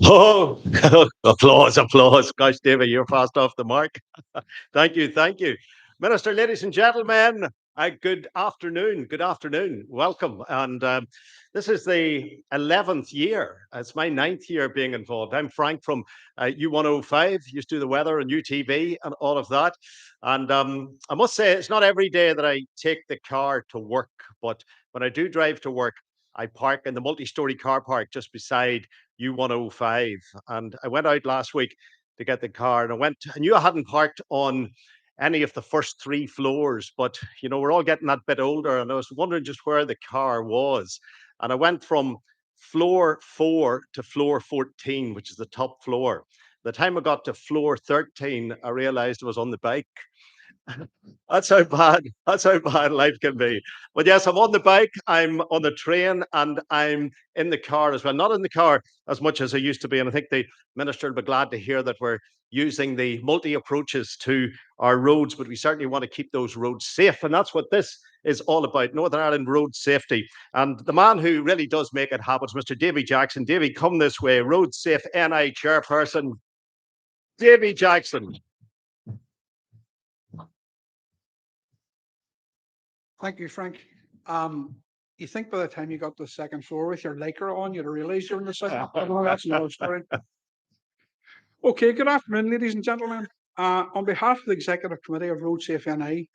Oh, applause, applause. Gosh, David, you're fast off the mark. Thank you, thank you. Minister, ladies and gentlemen, good afternoon. Good afternoon. Welcome. And this is the 11th year. It's my ninth year being involved. I'm Frank from U105, used to do the weather and UTV and all of that. And I must say, it's not every day that I take the car to work, but when I do drive to work, I park in the multi-story car park just beside U105. And I went out last week to get the car, and I knew I hadn't parked on any of the first three floors, but we're all getting that bit older, and I was wondering just where the car was. And I went from floor 4 to floor 14, which is the top floor. The time I got to floor 13, I realized I was on the bike. That's how bad life can be. But yes, I'm on the bike, I'm on the train, and I'm in the car as well. Not in the car as much as I used to be. And I think the minister will be glad to hear that we're using the multi approaches to our roads, but we certainly want to keep those roads safe. And that's what this is all about, Northern Ireland road safety. And the man who really does make it happen is Mr. Davy Jackson. Davy, come this way. Road Safe NI chairperson, Davy Jackson. Thank you, Frank. You think by the time you got to the second floor with your Lycra on, you'd have realised you're in the second floor. That's another story. Okay, good afternoon, ladies and gentlemen. On behalf of the Executive Committee of Road Safe NI,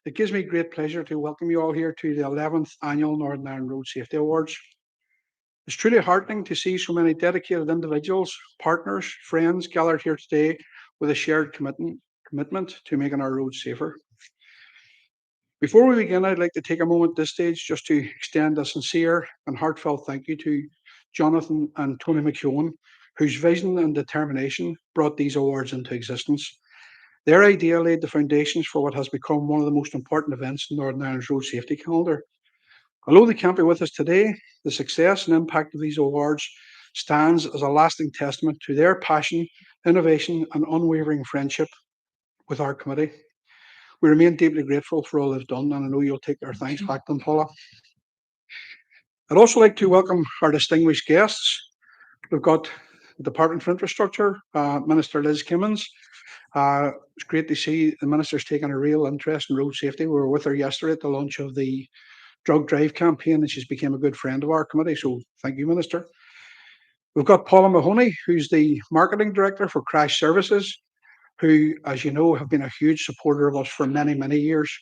it gives me great pleasure to welcome you all here to the 11th Annual Northern Ireland Road Safety Awards. It's truly heartening to see so many dedicated individuals, partners, friends gathered here today with a shared commitment to making our roads safer. Before we begin, I'd like to take a moment at this stage just to extend a sincere and heartfelt thank you to Jonathan and Tony McKeown, whose vision and determination brought these awards into existence. Their idea laid the foundations for what has become one of the most important events in Northern Ireland's road safety calendar. Although they can't be with us today, the success and impact of these awards stands as a lasting testament to their passion, innovation, and unwavering friendship with our committee. We remain deeply grateful for all they've done, and I know you'll take our thanks back to them, Paula. I'd also like to welcome our distinguished guests. We've got the Department for Infrastructure, Minister Liz Kimmins. It's great to see the Minister's taken a real interest in road safety. We were with her yesterday at the launch of the Drug Drive campaign, and she's become a good friend of our committee, so thank you, Minister. We've got Paula Mahoney, who's the Marketing Director for Crash Services, who, as you know, have been a huge supporter of us for many, many years,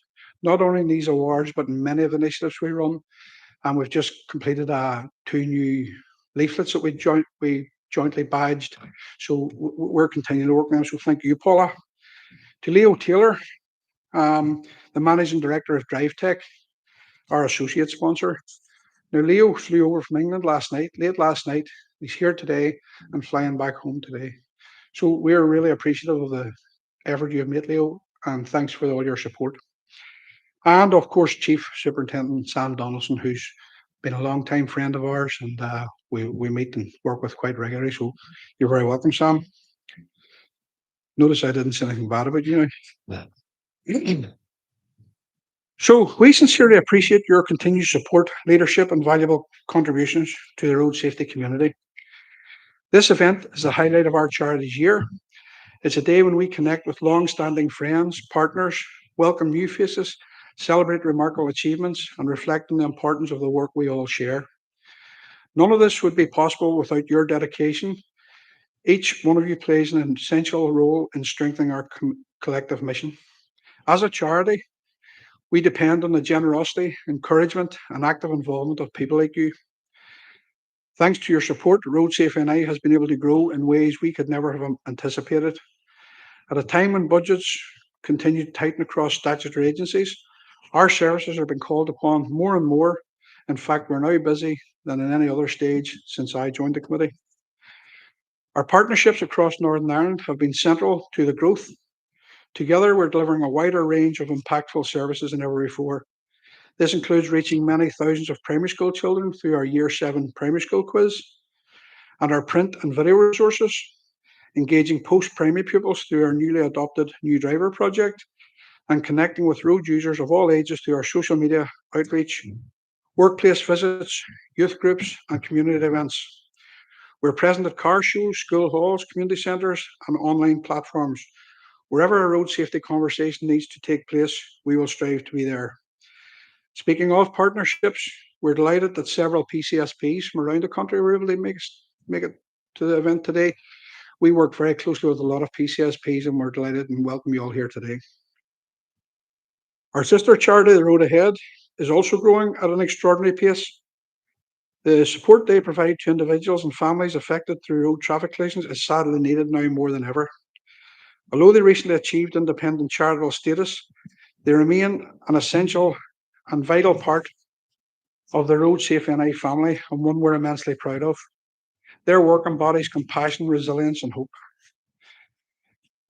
not only in these awards, but in many of the initiatives we run. And we've just completed two new leaflets that we jointly badged. So we're continuing to work now. So thank you, Paula. To Leo Taylor, the Managing Director of DriveTech, our associate sponsor. Now, Leo flew over from England late last night. He's here today and flying back home today. So we're really appreciative of the effort you have made, Leo, and thanks for all your support. And of course, Chief Superintendent Sam Donaldson, who's been a long-time friend of ours, and we meet and work with quite regularly. So you're very welcome, Sam. Notice I didn't say anything bad about you now. So we sincerely appreciate your continued support, leadership, and valuable contributions to the road safety community. This event is the highlight of our Charities Year. It's a day when we connect with long-standing friends, partners, welcome new faces, celebrate remarkable achievements, and reflect on the importance of the work we all share. None of this would be possible without your dedication. Each one of you plays an essential role in strengthening our collective mission. As a charity, we depend on the generosity, encouragement, and active involvement of people like you. Thanks to your support, Road Safe NI has been able to grow in ways we could never have anticipated. At a time when budgets continue to tighten across statutory agencies, our services are being called upon more and more. In fact, we're now busier than at any other stage since I joined the committee. Our partnerships across Northern Ireland have been central to the growth. Together, we're delivering a wider range of impactful services than ever before. This includes reaching many thousands of primary school children through our Year 7 primary school quiz and our print and video resources, engaging post-primary pupils through our newly adopted New Driver project, and connecting with road users of all ages through our social media outreach. workplace visits, youth groups, and community events. We're present at car shows, school halls, community centres, and online platforms. Wherever a road safety conversation needs to take place, we will strive to be there. Speaking of partnerships, we're delighted that several PCSPs from around the country were able to make it to the event today. We work very closely with a lot of PCSPs and we're delighted and welcome you all here today. Our sister charity, The Road Ahead, is also growing at an extraordinary pace. The support they provide to individuals and families affected through road traffic collisions is sadly needed now more than ever. Although they recently achieved independent charitable status, they remain an essential and vital part of the Road Safe NI family and one we're immensely proud of. Their work embodies compassion, resilience, and hope.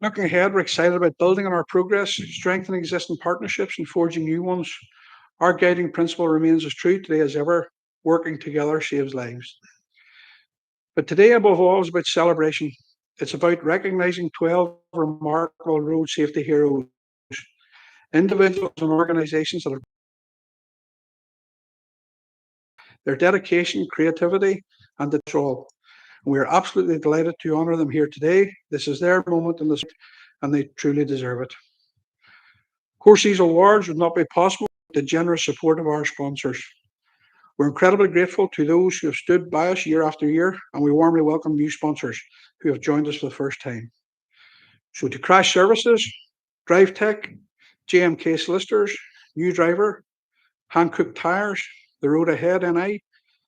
Looking ahead, we're excited about building on our progress, strengthening existing partnerships, and forging new ones. Our guiding principle remains as true today as ever: working together saves lives. But today, above all, is about celebration. It's about recognizing 12 remarkable road safety heroes, individuals and organizations that have their dedication, creativity, and determination. We are absolutely delighted to honour them here today. This is their moment in the and they truly deserve it. Of course, these awards would not be possible without the generous support of our sponsors. We're incredibly grateful to those who have stood by us year after year, and we warmly welcome new sponsors who have joined us for the first time. So to Crash Services, Drive Tech, JMK Solicitors, New Driver, Hankook Tires, The Road Ahead NI,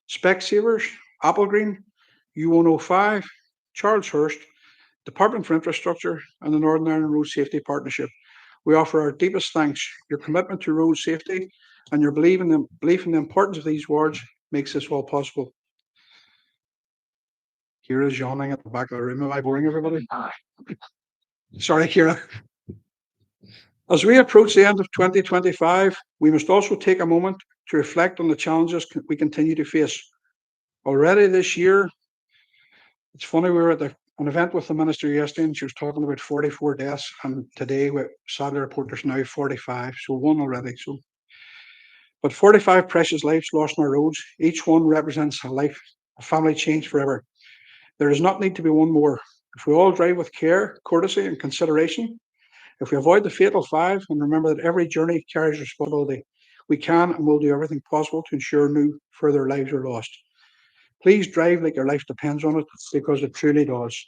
Specsavers, Applegreen, U105, Charles Hurst, Department for Infrastructure, and the Northern Ireland Road Safety Partnership. We offer our deepest thanks. Your commitment to road safety and your belief in the importance of these awards makes this all possible. Kira's yawning at the back of the room. Am I boring everybody? Sorry, Kira. As we approach the end of 2025, we must also take a moment to reflect on the challenges we continue to face. Already this year, it's funny, we were at an event with the minister yesterday and she was talking about 44 deaths, and today we sadly report there's now 45, so one already. But 45 precious lives lost on our roads. Each one represents a life, a family changed forever. There does not need to be one more. If we all drive with care, courtesy, and consideration, if we avoid the fatal five and remember that every journey carries responsibility, we can and will do everything possible to ensure no further lives are lost. Please drive like your life depends on it, because it truly does.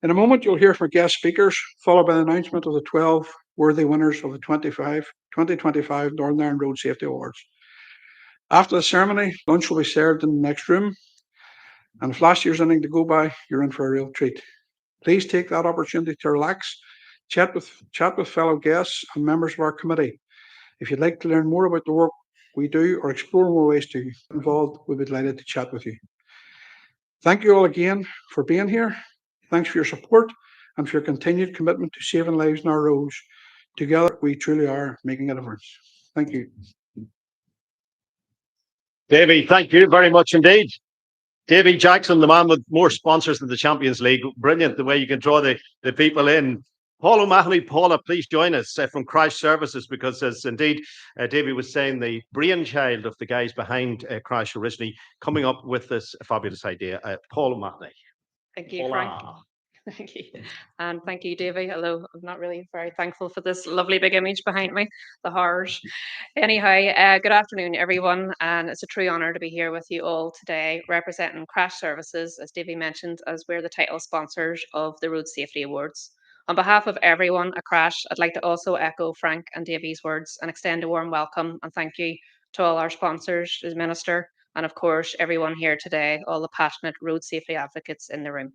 In a moment, you'll hear from guest speakers, followed by the announcement of the 12 worthy winners of the 2025 Northern Ireland Road Safety Awards. After the ceremony, lunch will be served in the next room. And if last year's anything to go by, you're in for a real treat. Please take that opportunity to relax, chat with fellow guests and members of our committee. If you'd like to learn more about the work we do or explore more ways to get involved, we'll be delighted to chat with you. Thank you all again for being here. Thanks for your support and for your continued commitment to saving lives on our roads. Together, we truly are making a difference. Thank you. Davy, thank you very much indeed. Davy Jackson, the man with more sponsors than the Champions League. Brilliant the way you can draw the people in. Paul O'Mahony, Paula, please join us from Crash Services, because as indeed Davy was saying, the brainchild of the guys behind Crash originally coming up with this fabulous idea. Paul O'Mahony. Thank you, Frank. Thank you. And thank you, Davy. Although I'm not really very thankful for this lovely big image behind me, the horrors. Anyhow, good afternoon, everyone. And it's a true honour to be here with you all today, representing Crash Services, as Davy mentioned, as we're the title sponsors of the Road Safety Awards. On behalf of everyone at Crash, I'd like to also echo Frank and Davy's words and extend a warm welcome and thank you to all our sponsors, the Minister, and of course, everyone here today, all the passionate road safety advocates in the room.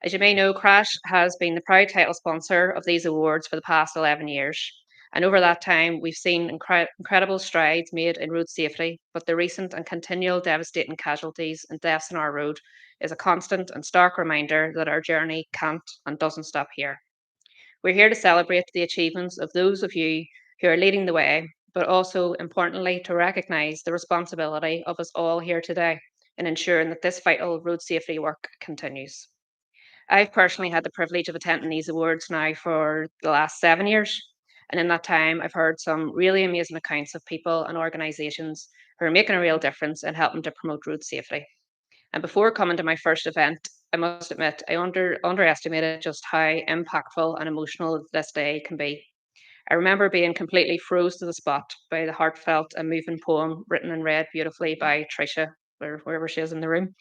As you may know, Crash has been the proud title sponsor of these awards for the past 11 years. And over that time, we've seen incredible strides made in road safety, but the recent and continual devastating casualties and deaths on our road is a constant and stark reminder that our journey can't and doesn't stop here. We're here to celebrate the achievements of those of you who are leading the way, but also importantly to recognise the responsibility of us all here today in ensuring that this vital road safety work continues. I've personally had the privilege of attending these awards now for the last 7 years. And in that time, I've heard some really amazing accounts of people and organisations who are making a real difference in helping to promote road safety. And before coming to my first event, I must admit I underestimated just how impactful and emotional this day can be. I remember being completely froze to the spot by the heartfelt and moving poem written and read beautifully by Tricia, wherever she is in the room.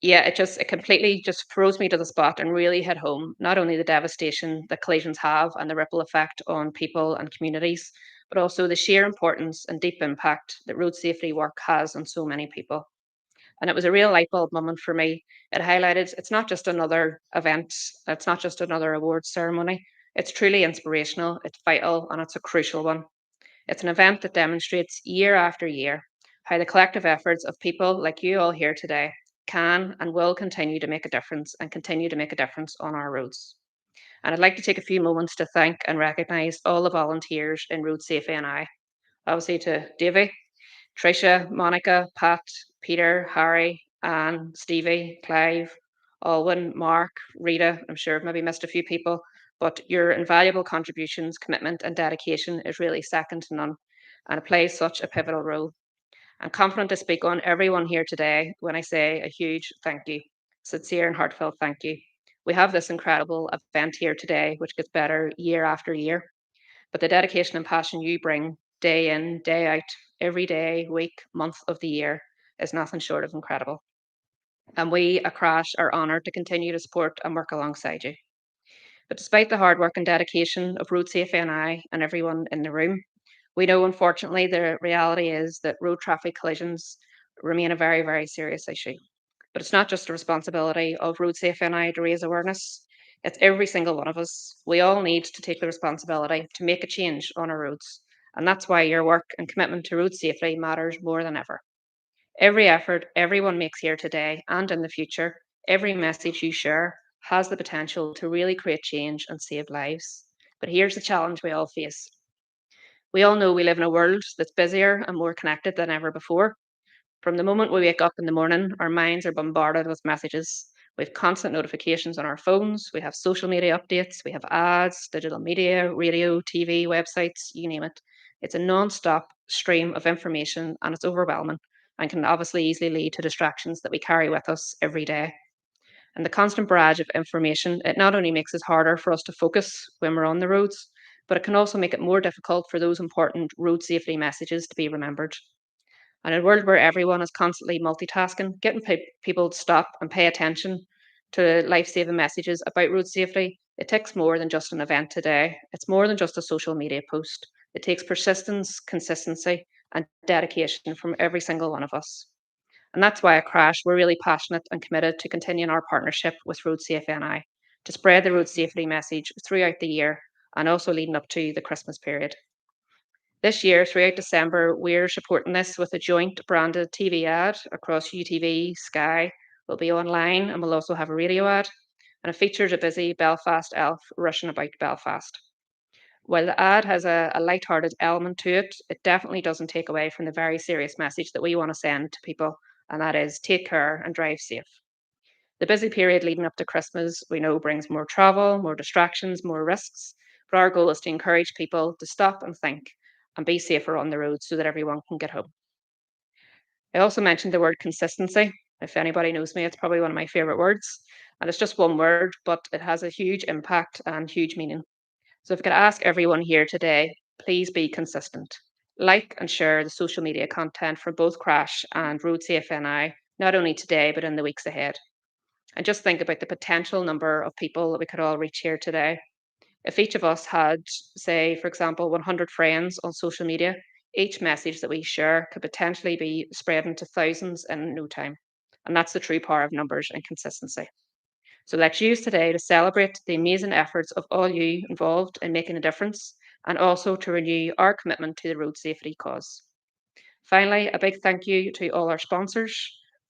Yeah, it completely just froze me to the spot and really hit home not only the devastation that collisions have and the ripple effect on people and communities, but also the sheer importance and deep impact that road safety work has on so many people. And it was a real light bulb moment for me. It highlighted it's not just another event, it's not just another awards ceremony. It's truly inspirational, it's vital, and it's a crucial one. It's an event that demonstrates year after year how the collective efforts of people like you all here today can and will continue to make a difference and continue to make a difference on our roads. And I'd like to take a few moments to thank and recognise all the volunteers in Road Safety NI. Obviously to Davy, Tricia, Monica, Pat, Peter, Harry, Anne, Stevie, Clive, Alwyn, Mark, Rita. I'm sure I've maybe missed a few people, but your invaluable contributions, commitment, and dedication is really second to none, and it plays such a pivotal role. I'm confident to speak on everyone here today when I say a huge thank you, sincere and heartfelt thank you. We have this incredible event here today, which gets better year after year, but the dedication and passion you bring day in, day out, every day, week, month of the year is nothing short of incredible. And we at Crash are honoured to continue to support and work alongside you. But despite the hard work and dedication of Road Safe NI and everyone in the room, we know unfortunately the reality is that road traffic collisions remain a very, very serious issue. But it's not just a responsibility of Road Safe NI to raise awareness. It's every single one of us. We all need to take the responsibility to make a change on our roads. And that's why your work and commitment to road safety matters more than ever. Every effort everyone makes here today and in the future, every message you share has the potential to really create change and save lives. But here's the challenge we all face. We all know we live in a world that's busier and more connected than ever before. From the moment we wake up in the morning, our minds are bombarded with messages. We have constant notifications on our phones, we have social media updates, we have ads, digital media, radio, TV, websites, you name it. It's a non-stop stream of information and it's overwhelming and can obviously easily lead to distractions that we carry with us every day. And the constant barrage of information, it not only makes it harder for us to focus when we're on the roads, but it can also make it more difficult for those important road safety messages to be remembered. And in a world where everyone is constantly multitasking, getting people to stop and pay attention to life saving messages about road safety, it takes more than just an event today. It's more than just a social media post. It takes persistence, consistency, and dedication from every single one of us. And that's why at Crash, we're really passionate and committed to continuing our partnership with Road Safe NI to spread the road safety message throughout the year and also leading up to the Christmas period. This year, throughout December, we're supporting this with a joint branded TV ad across UTV, Sky. We'll be online and we'll also have a radio ad. And it features a busy Belfast elf rushing about Belfast. While the ad has a light-hearted element to it, it definitely doesn't take away from the very serious message that we want to send to people, and that is take care and drive safe. The busy period leading up to Christmas, we know brings more travel, more distractions, more risks, but our goal is to encourage people to stop and think and be safer on the road so that everyone can get home. I also mentioned the word consistency. If anybody knows me, it's probably one of my favorite words. And it's just one word, but it has a huge impact and huge meaning. So if I could ask everyone here today, please be consistent. Like and share the social media content for both Crash and Road Safe NI, not only today, but in the weeks ahead. And just think about the potential number of people that we could all reach here today. If each of us had, say, for example, 100 friends on social media, each message that we share could potentially be spread into thousands in no time. And that's the true power of numbers and consistency. So let's use today to celebrate the amazing efforts of all you involved in making a difference and also to renew our commitment to the road safety cause. Finally, a big thank you to all our sponsors.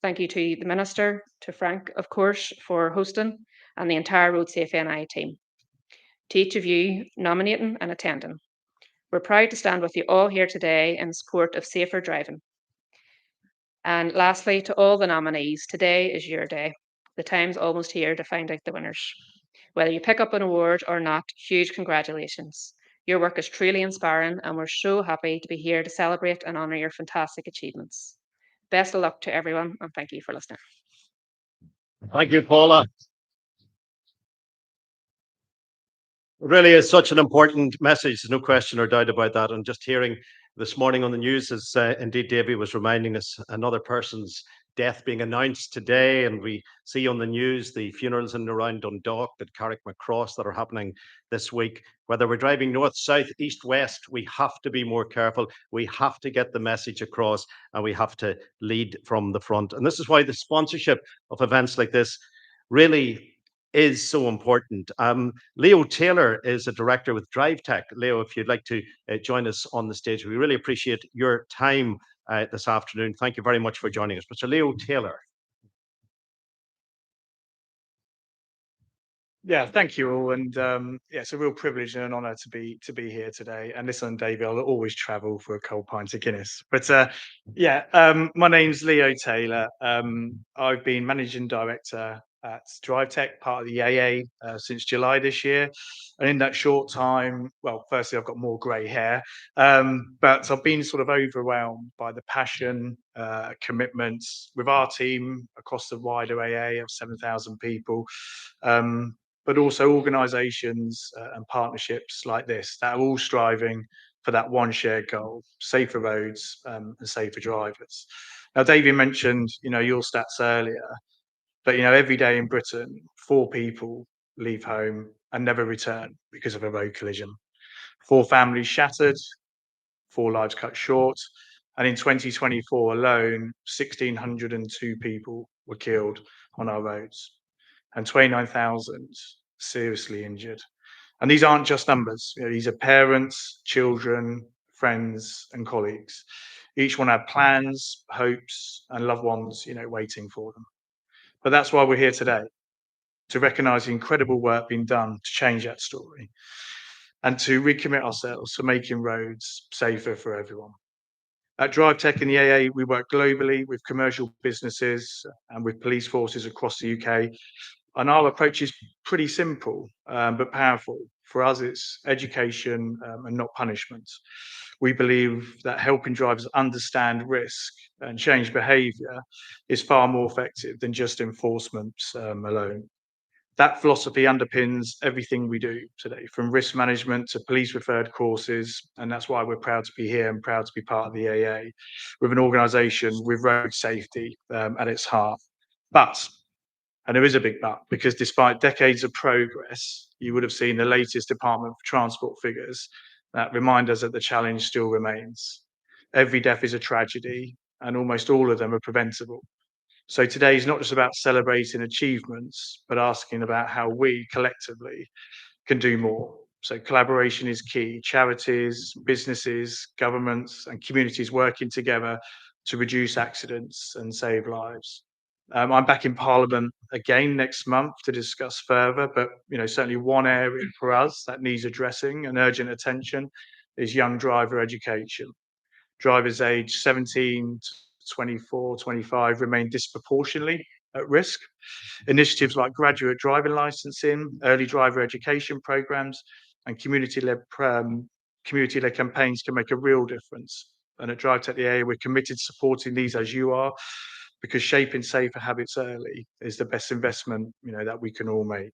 Thank you to the Minister, to Frank, of course, for hosting, and the entire Road Safe NI team. To each of you nominating and attending. We're proud to stand with you all here today in support of safer driving. And lastly, to all the nominees, today is your day. The time's almost here to find out the winners. Whether you pick up an award or not, huge congratulations. Your work is truly inspiring, and we're so happy to be here to celebrate and honour your fantastic achievements. Best of luck to everyone, and thank you for listening. Thank you, Paula. It really is such an important message. There's no question or doubt about that. And just hearing this morning on the news, as indeed Davy was reminding us, another person's death being announced today. And we see on the news the funerals in and around Dundalk, at Carrickmacross, that are happening this week. Whether we're driving north, south, east, west, we have to be more careful. We have to get the message across, and we have to lead from the front. And this is why the sponsorship of events like this really is so important. Leo Taylor is a director with DriveTech. Leo, if you'd like to join us on the stage, we really appreciate your time this afternoon. Thank you very much for joining us. Mr. Leo Taylor. Yeah, thank you all, and yeah, it's a real privilege and an honour to be here today. And listen, David, I'll always travel for a cold pint of Guinness. But my name's Leo Taylor. I've been managing director at DriveTech, part of the AA, since July this year. And in that short time, well, firstly, I've got more grey hair, but I've been sort of overwhelmed by the passion, commitment with our team across the wider AA of 7,000 people. But also organisations and partnerships like this that are all striving for that one shared goal: safer roads and safer drivers. Now, David mentioned, your stats earlier, but every day in Britain, 4 people leave home and never return because of a road collision. 4 families shattered, 4 lives cut short, and in 2024 alone, 1,602 people were killed on our roads, and 29,000 seriously injured. And these aren't just numbers. These are parents, children, friends, and colleagues. Each one had plans, hopes, and loved ones, waiting for them. But that's why we're here today, to recognise the incredible work being done to change that story, and to recommit ourselves to making roads safer for everyone. At DriveTech in the AA, we work globally with commercial businesses and with police forces across the UK. And our approach is pretty simple, but powerful. For us, it's education and not punishment. We believe that helping drivers understand risk and change behaviour is far more effective than just enforcement alone. That philosophy underpins everything we do today, from risk management to police referred courses. And that's why we're proud to be here and proud to be part of the AA, with an organisation with road safety at its heart. But, and there is a big but, because despite decades of progress, you would have seen the latest Department for Transport figures that remind us that the challenge still remains. Every death is a tragedy, and almost all of them are preventable. So today is not just about celebrating achievements, but asking about how we collectively can do more. So collaboration is key. Charities, businesses, governments, and communities working together to reduce accidents and save lives. I'm back in Parliament again next month to discuss further, but certainly one area for us that needs addressing and urgent attention is young driver education. Drivers aged 17 to 24, 25 remain disproportionately at risk. Initiatives like graduate driving licensing, early driver education programs, and community-led campaigns can make a real difference. And at DriveTech the AA, we're committed to supporting these as you are, because shaping safer habits early is the best investment that we can all make.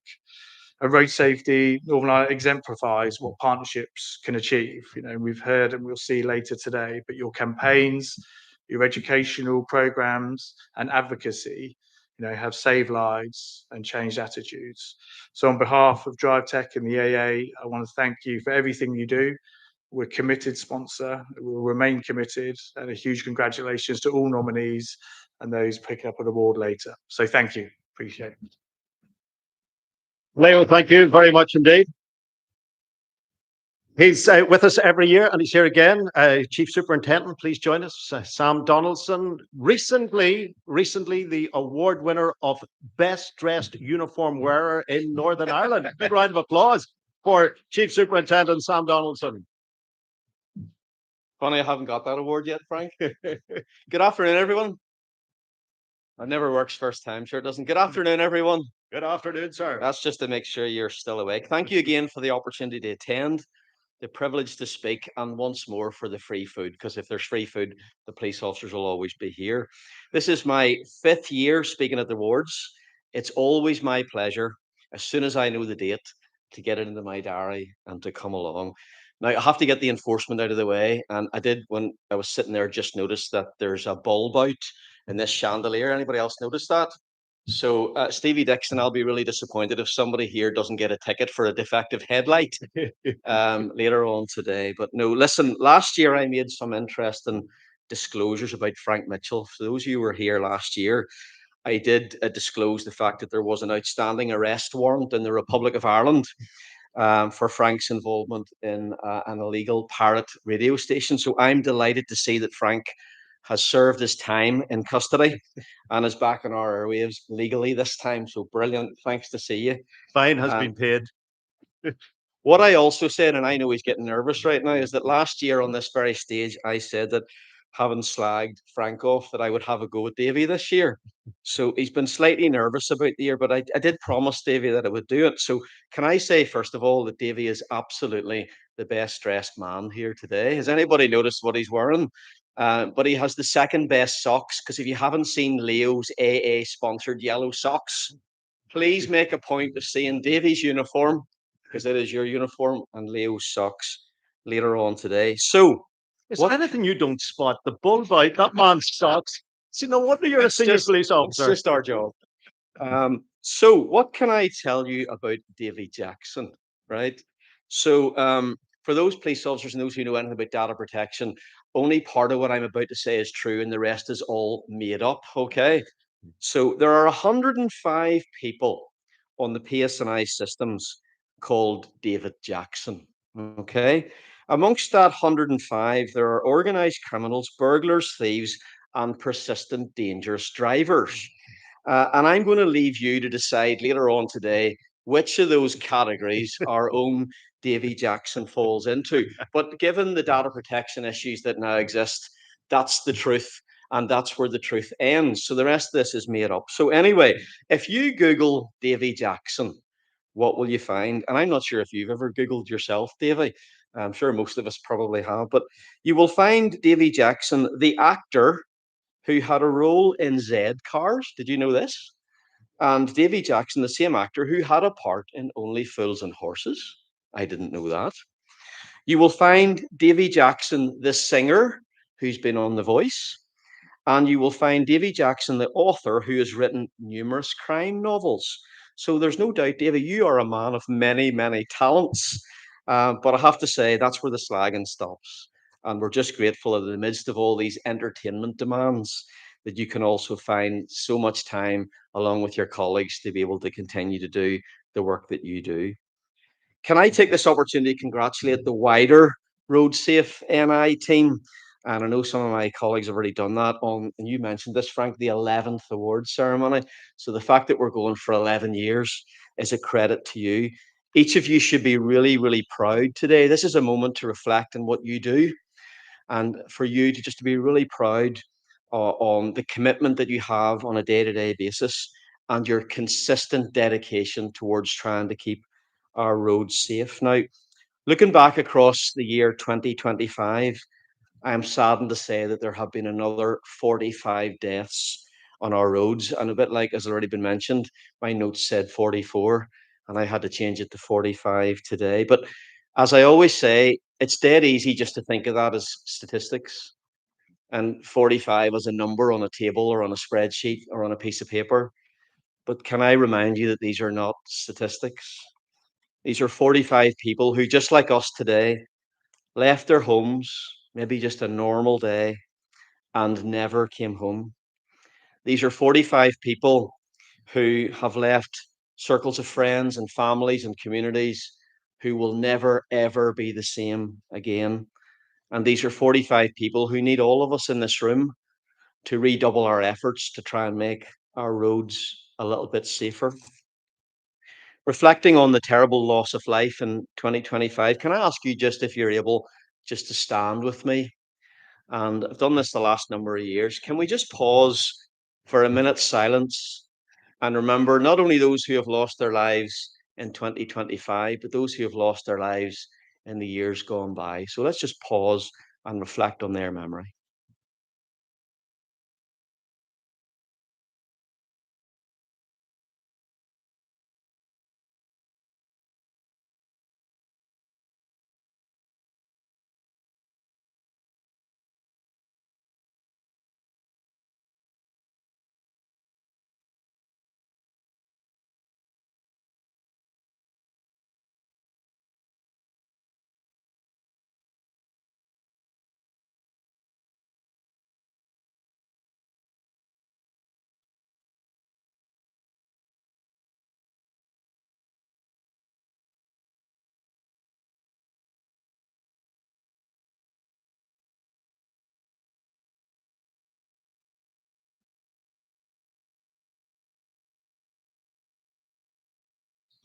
And road safety, Northern Ireland exemplifies what partnerships can achieve. We've heard and we'll see later today, but your campaigns, your educational programs, and advocacy, have saved lives and changed attitudes. So on behalf of DriveTech and the AA, I want to thank you for everything you do. We're a committed sponsor. We'll remain committed, and a huge congratulations to all nominees and those picking up an award later. So thank you. Appreciate it. Leo, thank you very much indeed. He's with us every year, and he's here again. Chief Superintendent, please join us. Sam Donaldson, recently the award winner of Best Dressed Uniform Wearer in Northern Ireland. Big round of applause for Chief Superintendent Sam Donaldson. Funny, I haven't got that award yet, Frank. Good afternoon, everyone. It never works first time, sure it doesn't. Good afternoon, everyone. Good afternoon, sir. That's just to make sure you're still awake. Thank you again for the opportunity to attend. the privilege to speak, and once more for the free food, because if there's free food, the police officers will always be here. This is my 5th year speaking at the wards. It's always my pleasure, as soon as I know the date, to get it into my diary and to come along. Now, I have to get the enforcement out of the way, and I did, when I was sitting there, just noticed that there's a bulb out in this chandelier. Anybody else notice that? So, Stevie Dixon, I'll be really disappointed if somebody here doesn't get a ticket for a defective headlight later on today. But no, listen, last year I made some interesting disclosures about Frank Mitchell. For those of you who were here last year, I did disclose the fact that there was an outstanding arrest warrant in the Republic of Ireland for Frank's involvement in an illegal pirate radio station. So I'm delighted to see that Frank has served his time in custody and is back on our airwaves legally this time. So brilliant. Thanks to see you. Fine has been paid. What I also said, and I know he's getting nervous right now, is that last year on this very stage, I said that, having slagged Frank off, that I would have a go at Davy this year. So he's been slightly nervous about the year, but I did promise Davy that I would do it. So can I say, first of all, that Davy is absolutely the best dressed man here today? Has anybody noticed what he's wearing? But he has the second best socks, because if you haven't seen Leo's AA sponsored yellow socks, please make a point of seeing Davy's uniform, because it is your uniform, and Leo's socks later on today. So, Is what- anything you don't spot? The bulb out, that man's socks. See, no wonder you're a It's senior just- police it's officer. just our job. So, what can I tell you about Davy Jackson? Right. So, for those police officers and those who know anything about data protection, only part of what I'm about to say is true, and the rest is all made up. Okay. So there are 105 people on the PSNI systems called David Jackson. Okay. Amongst that 105, there are organized criminals, burglars, thieves, and persistent dangerous drivers. And I'm going to leave you to decide later on today which of those categories our own Davy Jackson falls into. But given the data protection issues that now exist, that's the truth. And that's where the truth ends. So the rest of this is made up. So anyway, if you Google Davy Jackson, what will you find? And I'm not sure if you've ever Googled yourself, Davy. I'm sure most of us probably have, but you will find Davy Jackson, the actor who had a role in Z Cars. Did you know this? And Davy Jackson, the same actor who had a part in Only Fools and Horses. I didn't know that. You will find Davy Jackson, the singer, who's been on The Voice. And you will find Davy Jackson, the author, who has written numerous crime novels. So there's no doubt, Davy, you are a man of many, many talents. But I have to say, that's where the slagging stops. And we're just grateful that in the midst of all these entertainment demands, that you can also find so much time along with your colleagues to be able to continue to do the work that you do. Can I take this opportunity to congratulate the wider Road Safe NI team? And I know some of my colleagues have already done that on, and you mentioned this, Frank, the 11th award ceremony. So the fact that we're going for 11 years is a credit to you. Each of you should be really, really proud today. This is a moment to reflect on what you do, and for you to just to be really proud on the commitment that you have on a day-to-day basis and your consistent dedication towards trying to keep our roads safe. Now, looking back across the year 2025, I am saddened to say that there have been another 45 deaths on our roads. And a bit like, as already been mentioned, my notes said 44, and I had to change it to 45 today. But as I always say, it's dead easy just to think of that as statistics, and 45 as a number on a table or on a spreadsheet or on a piece of paper. But can I remind you that these are not statistics? These are 45 people who, just like us today, left their homes, maybe just a normal day, and never came home. These are 45 people who have left circles of friends and families and communities who will never, ever be the same again. And these are 45 people who need all of us in this room to redouble our efforts to try and make our roads a little bit safer. Reflecting on the terrible loss of life in 2025, can I ask you just if you're able just to stand with me? And I've done this the last number of years. Can we just pause for a minute's silence and remember not only those who have lost their lives in 2025, but those who have lost their lives in the years gone by. So let's just pause and reflect on their memory.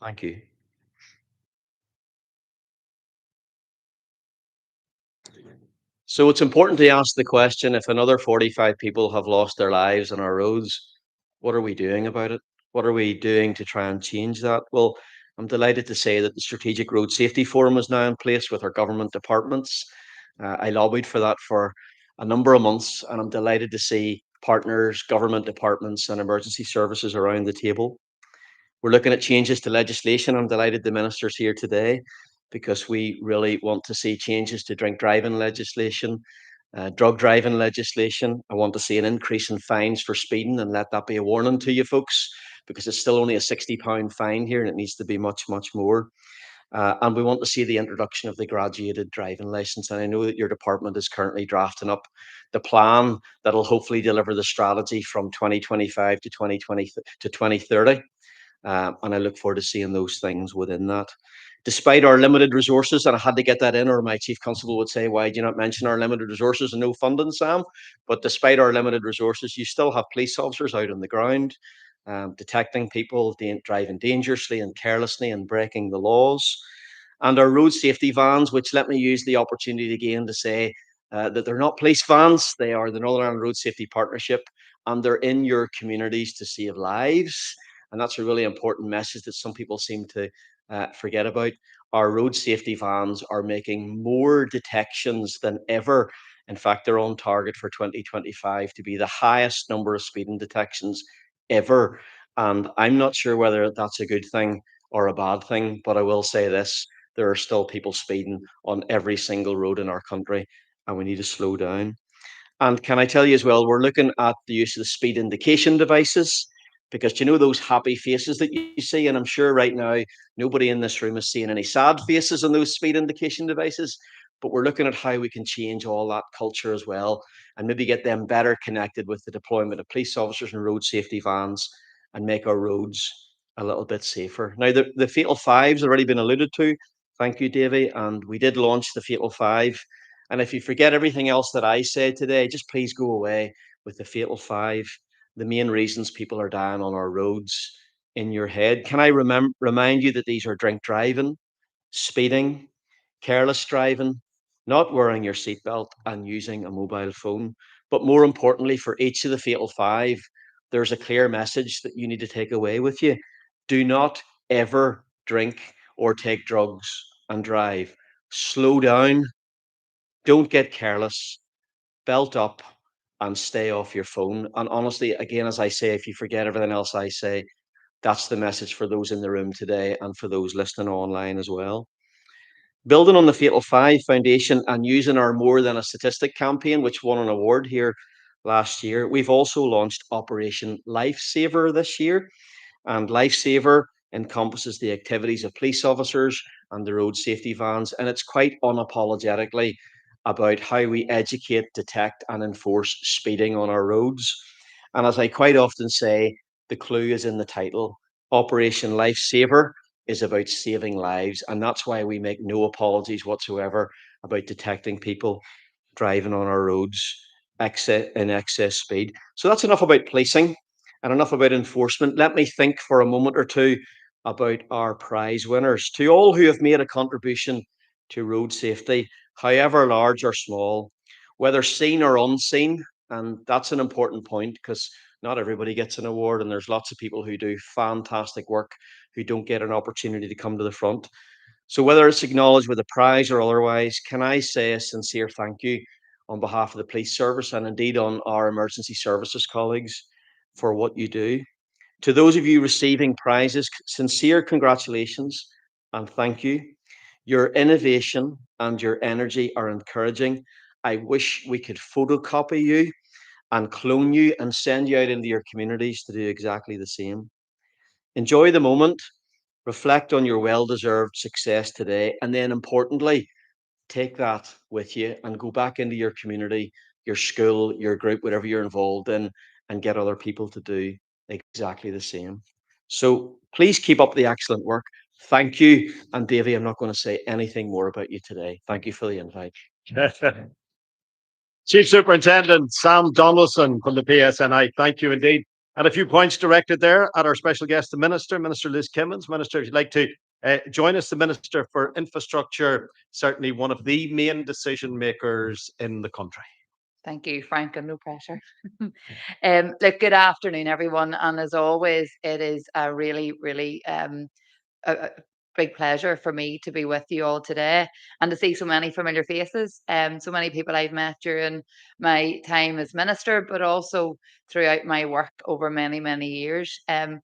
Thank you. So it's important to ask the question, if another 45 people have lost their lives on our roads, what are we doing about it? What are we doing to try and change that? Well, I'm delighted to say that the Strategic Road Safety Forum is now in place with our government departments. I lobbied for that for a number of months, and I'm delighted to see partners, government departments, and emergency services around the table. We're looking at changes to legislation. I'm delighted the minister's here today because we really want to see changes to drink driving legislation, drug driving legislation. I want to see an increase in fines for speeding, and let that be a warning to you folks, because it's still only a £60 fine here and it needs to be much, much more. And we want to see the introduction of the graduated driving licence. And I know that your department is currently drafting up the plan that will hopefully deliver the strategy from 2025 to 2020 to 2030. And I look forward to seeing those things within that. Despite our limited resources, and I had to get that in, or my chief constable would say, "Why do you not mention our limited resources and no funding, Sam?" But despite our limited resources, you still have police officers out on the ground, detecting people driving dangerously and carelessly and breaking the laws. And our road safety vans, which, let me use the opportunity again to say that they're not police vans, they are the Northern Ireland Road Safety Partnership, and they're in your communities to save lives. And that's a really important message that some people seem to forget about. Our road safety vans are making more detections than ever. In fact, they're on target for 2025 to be the highest number of speeding detections ever. And I'm not sure whether that's a good thing or a bad thing, but I will say this: there are still people speeding on every single road in our country, and we need to slow down. And can I tell you as well, we're looking at the use of the speed indication devices, because you know those happy faces that you see, and I'm sure right now nobody in this room is seeing any sad faces on those speed indication devices. But we're looking at how we can change all that culture as well, and maybe get them better connected with the deployment of police officers and road safety vans, and make our roads a little bit safer. Now, the Fatal Five's already been alluded to. Thank you, Davy. And we did launch the Fatal Five. And if you forget everything else that I said today, just please go away with the Fatal Five, the main reasons people are dying on our roads, in your head. Can I remind you that these are drink driving, speeding, careless driving, not wearing your seatbelt, and using a mobile phone? But more importantly, for each of the Fatal Five, there's a clear message that you need to take away with you. Do not ever drink or take drugs and drive. Slow down. Don't get careless. Belt up and stay off your phone. And honestly, again, as I say, if you forget everything else I say, that's the message for those in the room today and for those listening online as well. Building on the Fatal Five Foundation and using our More Than a Statistic campaign, which won an award here last year, we've also launched Operation Lifesaver this year. And Lifesaver encompasses the activities of police officers and the road safety vans. And it's quite unapologetically about how we educate, detect, and enforce speeding on our roads. And as I quite often say, the clue is in the title. Operation Lifesaver is about saving lives. And that's why we make no apologies whatsoever about detecting people driving on our roads in excess speed. So that's enough about policing and enough about enforcement. Let me think for a moment or two about our prize winners. To all who have made a contribution to road safety, however large or small, whether seen or unseen, and that's an important point, because not everybody gets an award, and there's lots of people who do fantastic work who don't get an opportunity to come to the front. So whether it's acknowledged with a prize or otherwise, can I say a sincere thank you on behalf of the police service and indeed on our emergency services colleagues for what you do. To those of you receiving prizes, sincere congratulations and thank you. Your innovation and your energy are encouraging. I wish we could photocopy you and clone you and send you out into your communities to do exactly the same. Enjoy the moment, reflect on your well-deserved success today, and then importantly, take that with you and go back into your community, your school, your group, whatever you're involved in, and get other people to do exactly the same. So please keep up the excellent work. Thank you. And Davy, I'm not going to say anything more about you today. Thank you for the invite. Chief Superintendent Sam Donaldson from the PSNI, thank you indeed. And a few points directed there at our special guest, the Minister, Minister Liz Kimmins. Minister, if you'd like to join us, the Minister for Infrastructure, certainly one of the main decision makers in the country. Thank you, Frank, and no pressure. Look, good afternoon, everyone. And as always, it is a really, really a big pleasure for me to be with you all today and to see so many familiar faces. So many people I've met during my time as minister, but also throughout my work over many, many years. And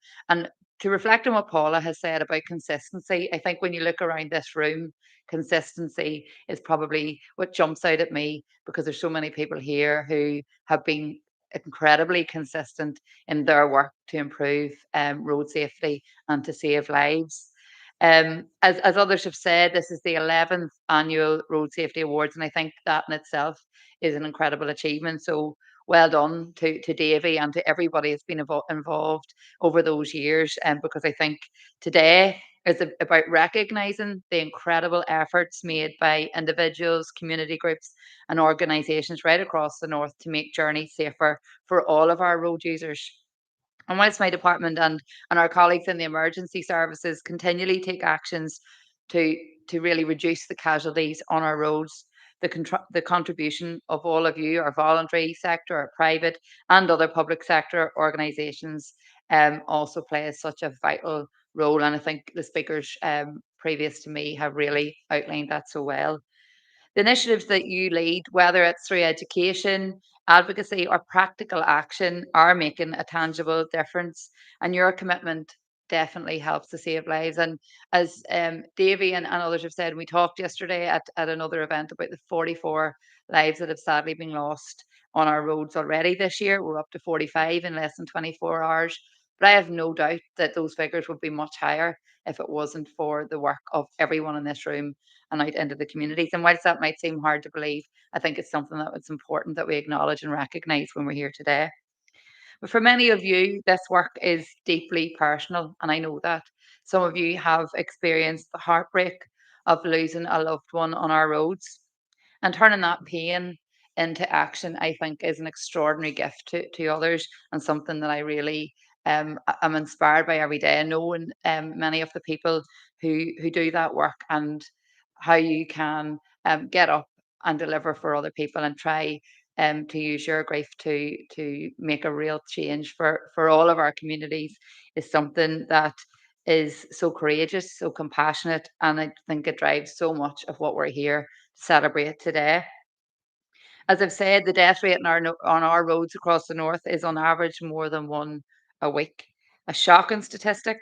to reflect on what Paula has said about consistency, I think when you look around this room, consistency is probably what jumps out at me because there's so many people here who have been incredibly consistent in their work to improve road safety and to save lives. As others have said, this is the 11th annual Road Safety Awards, and I think that in itself is an incredible achievement. So well done to Davy and to everybody that's been involved over those years. Because I think today is about recognising the incredible efforts made by individuals, community groups, and organisations right across the north to make journeys safer for all of our road users. And whilst my department and our colleagues in the emergency services continually take actions to really reduce the casualties on our roads, the contribution of all of you, our voluntary sector, our private and other public sector organisations also plays such a vital role. And I think the speakers previous to me have really outlined that so well. The initiatives that you lead, whether it's through education, advocacy, or practical action, are making a tangible difference. And your commitment definitely helps to save lives. And as Davy and others have said, we talked yesterday at another event about the 44 lives that have sadly been lost on our roads already this year. We're up to 45 in less than 24 hours. But I have no doubt that those figures would be much higher if it wasn't for the work of everyone in this room and out into the communities. And whilst that might seem hard to believe, I think it's something that it's important that we acknowledge and recognise when we're here today. But for many of you, this work is deeply personal, and I know that. Some of you have experienced the heartbreak of losing a loved one on our roads, and turning that pain into action, I think, is an extraordinary gift to others and something that I really am inspired by every day. Knowing many of the people who do that work and how you can get up and deliver for other people and try to use your grief to make a real change for all of our communities is something that is so courageous, so compassionate, and I think it drives so much of what we're here to celebrate today. As I've said, the death rate on our roads across the north is on average more than one a week. A shocking statistic,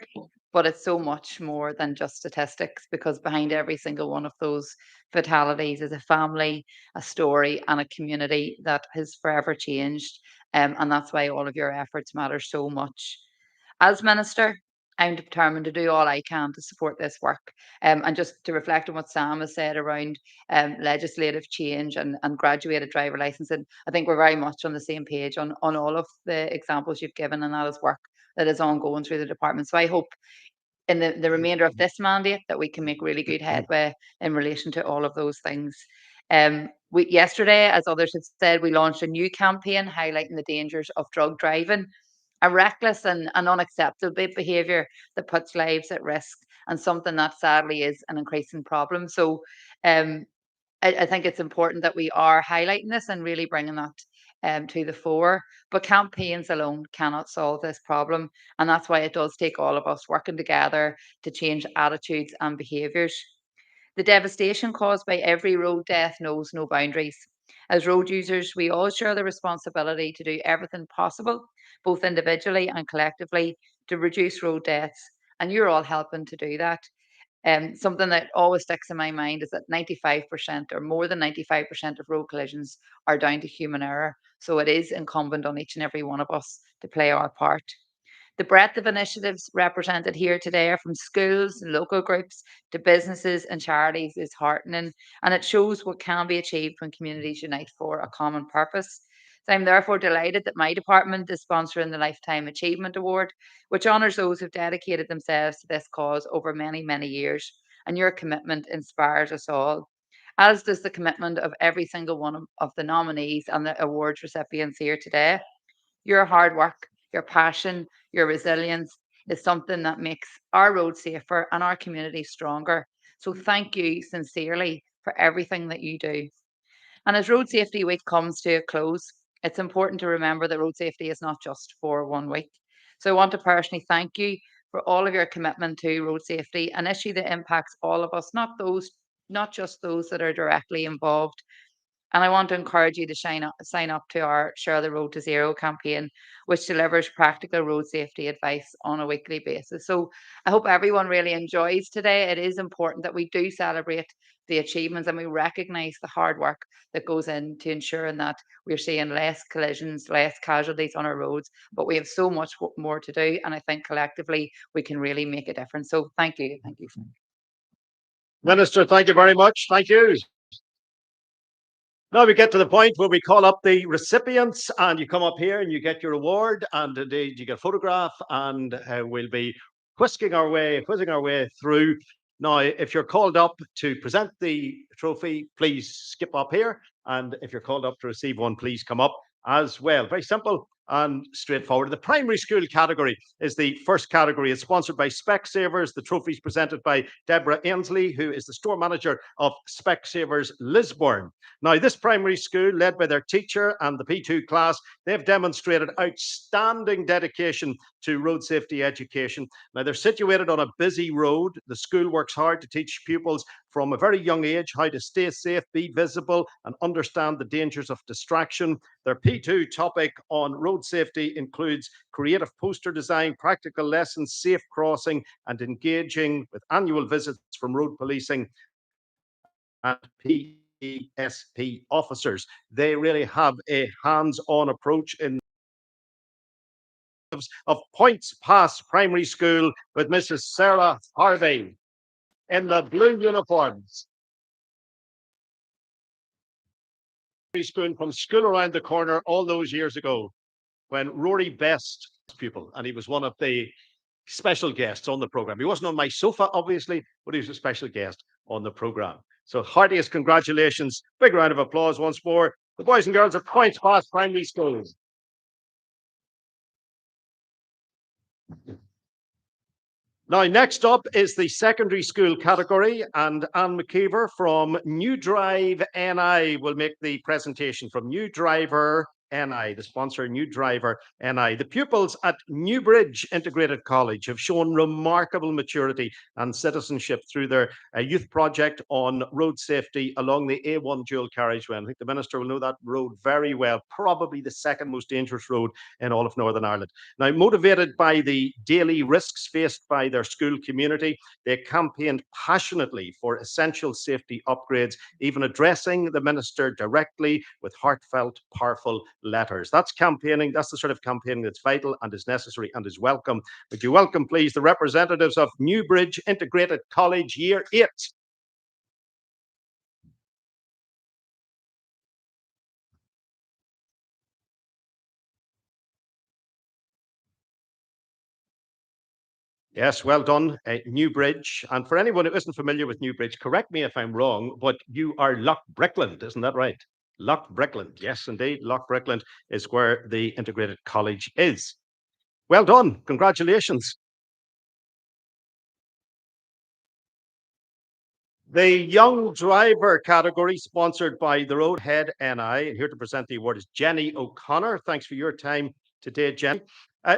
but it's so much more than just statistics because behind every single one of those fatalities is a family, a story, and a community that has forever changed. And that's why all of your efforts matter so much. As Minister, I'm determined to do all I can to support this work. And just to reflect on what Sam has said around legislative change and graduated driver licensing, I think we're very much on the same page on all of the examples you've given, and that is work that is ongoing through the department. So I hope in the remainder of this mandate that we can make really good headway in relation to all of those things. Yesterday, as others have said, we launched a new campaign highlighting the dangers of drug driving, a reckless and unacceptable behaviour that puts lives at risk, and something that sadly is an increasing problem. So I think it's important that we are highlighting this and really bringing that to the fore. But campaigns alone cannot solve this problem. And that's why it does take all of us working together to change attitudes and behaviours. The devastation caused by every road death knows no boundaries. As road users, we all share the responsibility to do everything possible, both individually and collectively, to reduce road deaths. And you're all helping to do that. Something that always sticks in my mind is that 95% or more than 95% of road collisions are down to human error. So it is incumbent on each and every one of us to play our part. The breadth of initiatives represented here today are from schools and local groups to businesses and charities is heartening, and it shows what can be achieved when communities unite for a common purpose. So I'm therefore delighted that my department is sponsoring the Lifetime Achievement Award, which honours those who've dedicated themselves to this cause over many, many years. And your commitment inspires us all, as does the commitment of every single one of the nominees and the awards recipients here today. Your hard work, your passion, your resilience is something that makes our roads safer and our community stronger. So thank you sincerely for everything that you do. And as Road Safety Week comes to a close, it's important to remember that road safety is not just for 1 week. So I want to personally thank you for all of your commitment to road safety, an issue that impacts all of us, not just those that are directly involved. And I want to encourage you to sign up to our Share the Road to Zero campaign, which delivers practical road safety advice on a weekly basis. So I hope everyone really enjoys today. It is important that we do celebrate the achievements and we recognise the hard work that goes into ensuring that we're seeing less collisions, less casualties on our roads. But we have so much more to do. And I think collectively we can really make a difference. So thank you. Thank you. Minister, thank you very much. Thank you. Now we get to the point where we call up the recipients, and you come up here and you get your award, and indeed you get a photograph, and we'll be whizzing our way through. Now, if you're called up to present the trophy, please skip up here, and if you're called up to receive one, please come up as well. Very simple and straightforward. The primary school category is the first category. It's sponsored by Specsavers. The trophy is presented by Deborah Ainsley, who is the store manager of Specsavers Lisburn. Now, this primary school, led by their teacher and the P2 class, they've demonstrated outstanding dedication to road safety education. Now, they're situated on a busy road. The school works hard to teach pupils from a very young age how to stay safe, be visible, and understand the dangers of distraction. Their P2 topic on road safety includes creative poster design, practical lessons, safe crossing, and engaging with annual visits from road policing and PESP officers. They really have a hands-on approach in of Points Pass Primary School with Mrs. Sarah Harvey in the blue uniforms. School from school around the corner all those years ago when Rory Best pupil, and he was one of the special guests on the program. He wasn't on my sofa, obviously, but he was a special guest on the program. So heartiest congratulations. Big round of applause once more. The boys and girls at Points Pass Primary School. Now, next up is the secondary school category, and Anne McKeever from New Drive NI will make the presentation from New Driver NI, the sponsor New Driver NI. The pupils at Newbridge Integrated College have shown remarkable maturity and citizenship through their youth project on road safety along the A1 dual carriageway. I think the Minister will know that road very well, probably the second most dangerous road in all of Northern Ireland. Now, motivated by the daily risks faced by their school community, they campaigned passionately for essential safety upgrades, even addressing the Minister directly with heartfelt, powerful letters. That's campaigning. That's the sort of campaigning that's vital and is necessary and is welcome. Would you welcome, please, the representatives of Newbridge Integrated College Year 8. Yes, well done, Newbridge. And for anyone who isn't familiar with Newbridge, correct me if I'm wrong, but you are Lough Brickland, isn't that right? Lough Brickland, yes, indeed. Lough Brickland is where the integrated college is. Well done, congratulations. The Young Driver category, sponsored by the Roadhead NI, and here to present the award is Jenny O'Connor. Thanks for your time today, Jenny.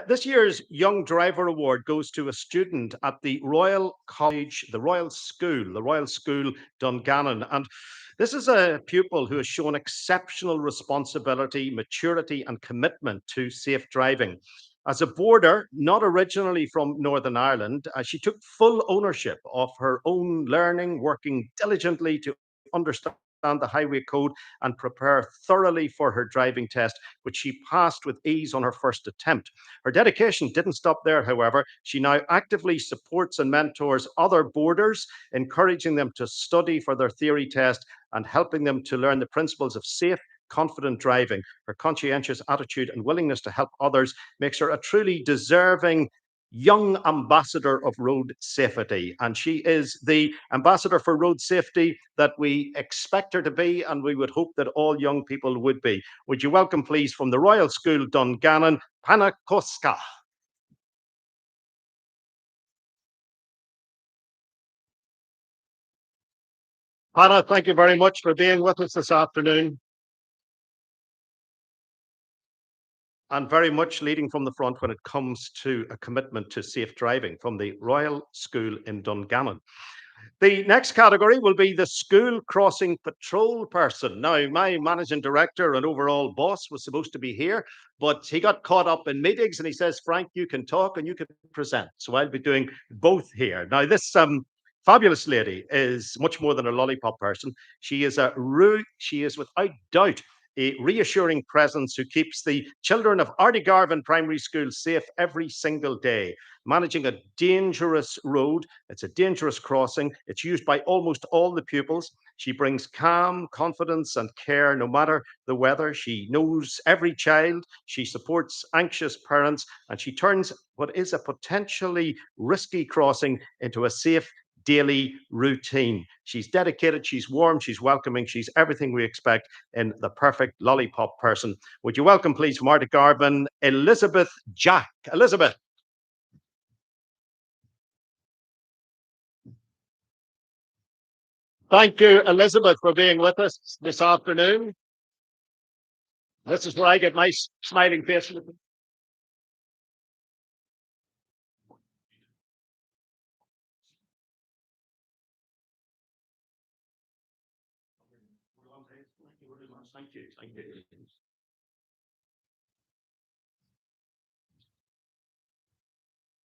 This year's Young Driver Award goes to a student at the Royal College, the Royal School Dungannon. And this is a pupil who has shown exceptional responsibility, maturity, and commitment to safe driving. As a boarder, not originally from Northern Ireland, she took full ownership of her own learning, working diligently to understand the highway code and prepare thoroughly for her driving test, which she passed with ease on her first attempt. Her dedication didn't stop there, however. She now actively supports and mentors other boarders, encouraging them to study for their theory test and helping them to learn the principles of safe, confident driving. Her conscientious attitude and willingness to help others makes her a truly deserving young ambassador of road safety. And she is the ambassador for road safety that we expect her to be, and we would hope that all young people would be. Would you welcome, please, from the Royal School Dungannon, Panna Koska. Panna, thank you very much for being with us this afternoon. And very much leading from the front when it comes to a commitment to safe driving from the Royal School in Dungannon. The next category will be the school crossing patrol person. Now, my managing director and overall boss was supposed to be here, but he got caught up in meetings and he says, Frank, you can talk and you can present. So I'll be doing both here. Now, this fabulous lady is much more than a lollipop person. She is without doubt a reassuring presence who keeps the children of Ardygarvan Primary School safe every single day, managing a dangerous road. It's a dangerous crossing. It's used by almost all the pupils. She brings calm, confidence, and care no matter the weather. She knows every child. She supports anxious parents, and she turns what is a potentially risky crossing into a safe daily routine. She's dedicated, she's warm, she's welcoming, she's everything we expect in the perfect lollipop person. Would you welcome, please, from Ardygarvan, Elizabeth Jack. Elizabeth. Thank you, Elizabeth, for being with us this afternoon. This is where I get my smiling face. Thank you. Thank you.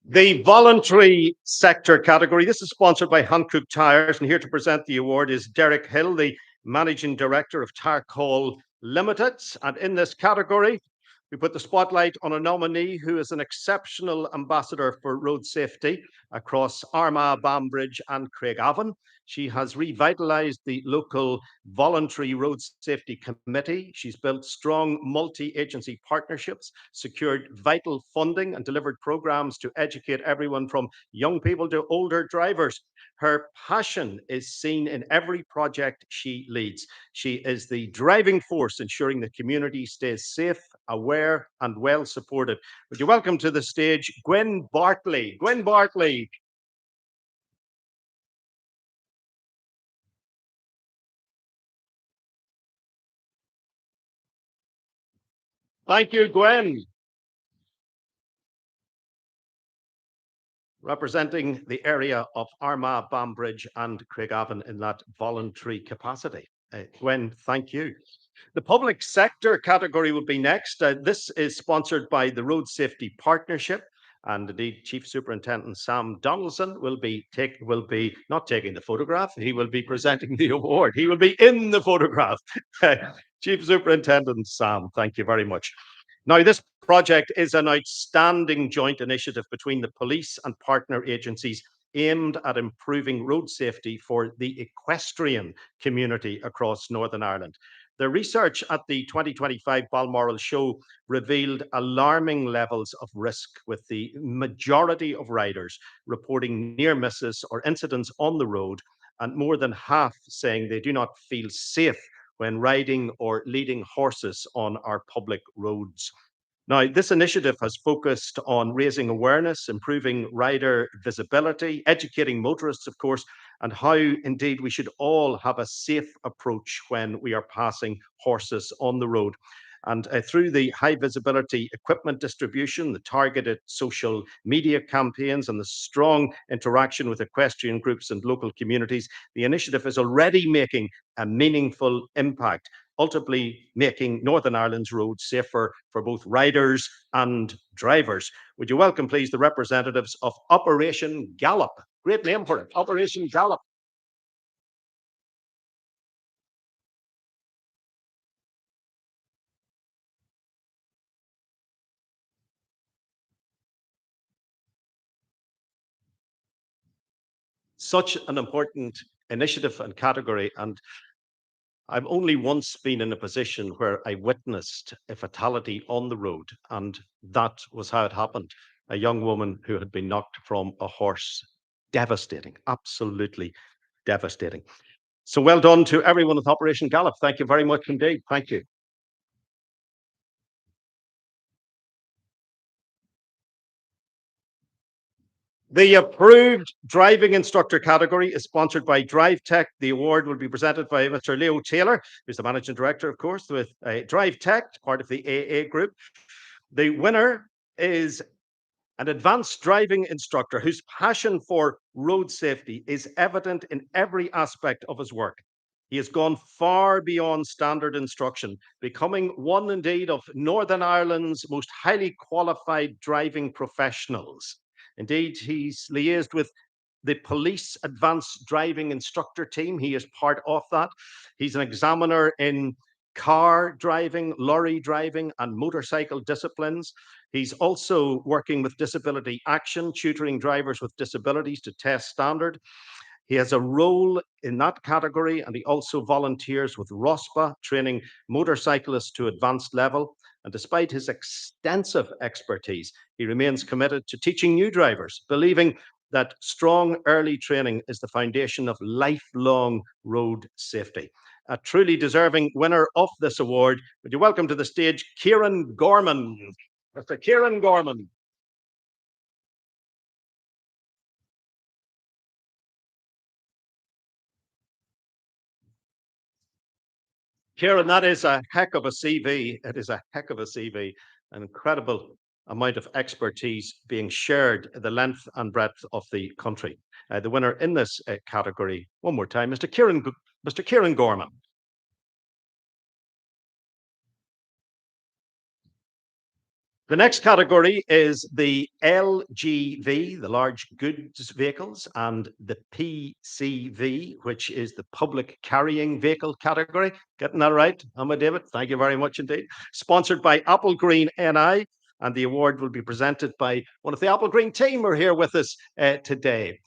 The voluntary sector category, this is sponsored by Hankook Tires, and here to present the award is Derek Hill, the Managing Director of Tire Call Limited. And in this category, we put the spotlight on a nominee who is an exceptional ambassador for road safety across Armagh, Banbridge and Craigavon. She has revitalised the local voluntary road safety committee. She's built strong multi-agency partnerships, secured vital funding and delivered programmes to educate everyone from young people to older drivers. Her passion is seen in every project she leads. She is the driving force ensuring the community stays safe, aware and well supported. Would you welcome to the stage Gwen Bartley. Gwen Bartley. Thank you, Gwen. Representing the area of Armagh, Banbridge and Craigavon in that voluntary capacity. Gwen, thank you. The public sector category will be next. This is sponsored by the Road Safety Partnership, and indeed Chief Superintendent Sam Donaldson will be not taking the photograph, he will be presenting the award. He will be in the photograph. Chief Superintendent Sam, thank you very much. Now, this project is an outstanding joint initiative between the police and partner agencies aimed at improving road safety for the equestrian community across Northern Ireland. The research at the 2025 Balmoral Show revealed alarming levels of risk, with the majority of riders reporting near misses or incidents on the road, and more than half saying they do not feel safe when riding or leading horses on our public roads. Now, this initiative has focused on raising awareness, improving rider visibility, educating motorists, of course, and how indeed we should all have a safe approach when we are passing horses on the road. And through the high visibility equipment distribution, the targeted social media campaigns, and the strong interaction with equestrian groups and local communities, the initiative is already making a meaningful impact, ultimately making Northern Ireland's roads safer for both riders and drivers. Would you welcome, please, the representatives of Operation Gallop? Great name for it, Operation Gallop. Such an important initiative and category. And I've only once been in a position where I witnessed a fatality on the road, and that was how it happened. A young woman who had been knocked from a horse. Devastating, absolutely devastating. So well done to everyone with Operation Gallop. Thank you very much indeed. Thank you. The approved driving instructor category is sponsored by Drive Tech. The award will be presented by Mr. Leo Taylor, who's the managing director, of course, with Drive Tech, part of the AA group. The winner is an advanced driving instructor whose passion for road safety is evident in every aspect of his work. He has gone far beyond standard instruction, becoming one indeed of Northern Ireland's most highly qualified driving professionals. Indeed, he's liaised with the police advanced driving instructor team. He is part of that. He's an examiner in car driving, lorry driving, and motorcycle disciplines. He's also working with Disability Action, tutoring drivers with disabilities to test standard. He has a role in that category, and he also volunteers with ROSPA, training motorcyclists to advanced level. And despite his extensive expertise, he remains committed to teaching new drivers, believing that strong early training is the foundation of lifelong road safety. A truly deserving winner of this award, would you welcome to the stage Kieran Gorman. Mr. Kieran Gorman. Kieran, that is a heck of a CV. It is a heck of a CV, an incredible amount of expertise being shared the length and breadth of the country. The winner in this category, one more time, Mr. Kieran Gorman. The next category is the LGV, the large goods vehicles, and the PCV, which is the public carrying vehicle category. Getting that right, Emma David? Thank you very much indeed. Sponsored by Applegreen NI, and the award will be presented by one of the Applegreen team who are here with us today.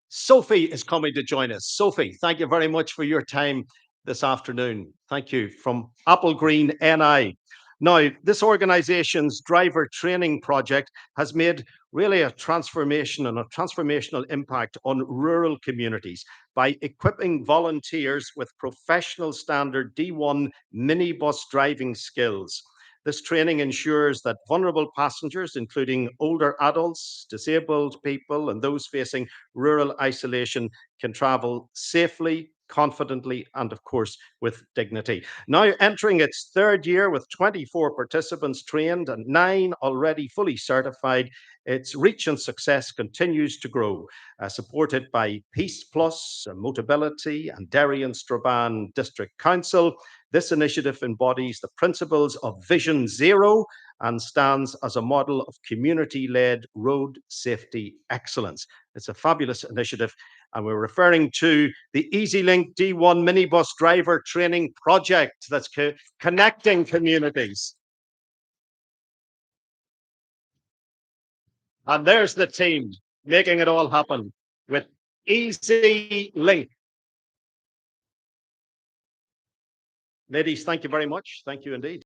Sophie is coming to join us. Sophie, thank you very much for your time this afternoon. Thank you from Applegreen NI. Now, this organization's driver training project has made really a transformation and a transformational impact on rural communities by equipping volunteers with professional standard D1 minibus driving skills. This training ensures that vulnerable passengers, including older adults, disabled people, and those facing rural isolation, can travel safely, confidently, and of course, with dignity. Now entering its third year with 24 participants trained and 9 already fully certified, its reach and success continues to grow, supported by Peace Plus, Motability, and Derry and Strabane District Council. This initiative embodies the principles of Vision Zero and stands as a model of community-led road safety excellence. It's a fabulous initiative, and we're referring to the EasyLink D1 minibus driver training project that's connecting communities. And there's the team making it all happen with EasyLink. Ladies, thank you very much. Thank you indeed.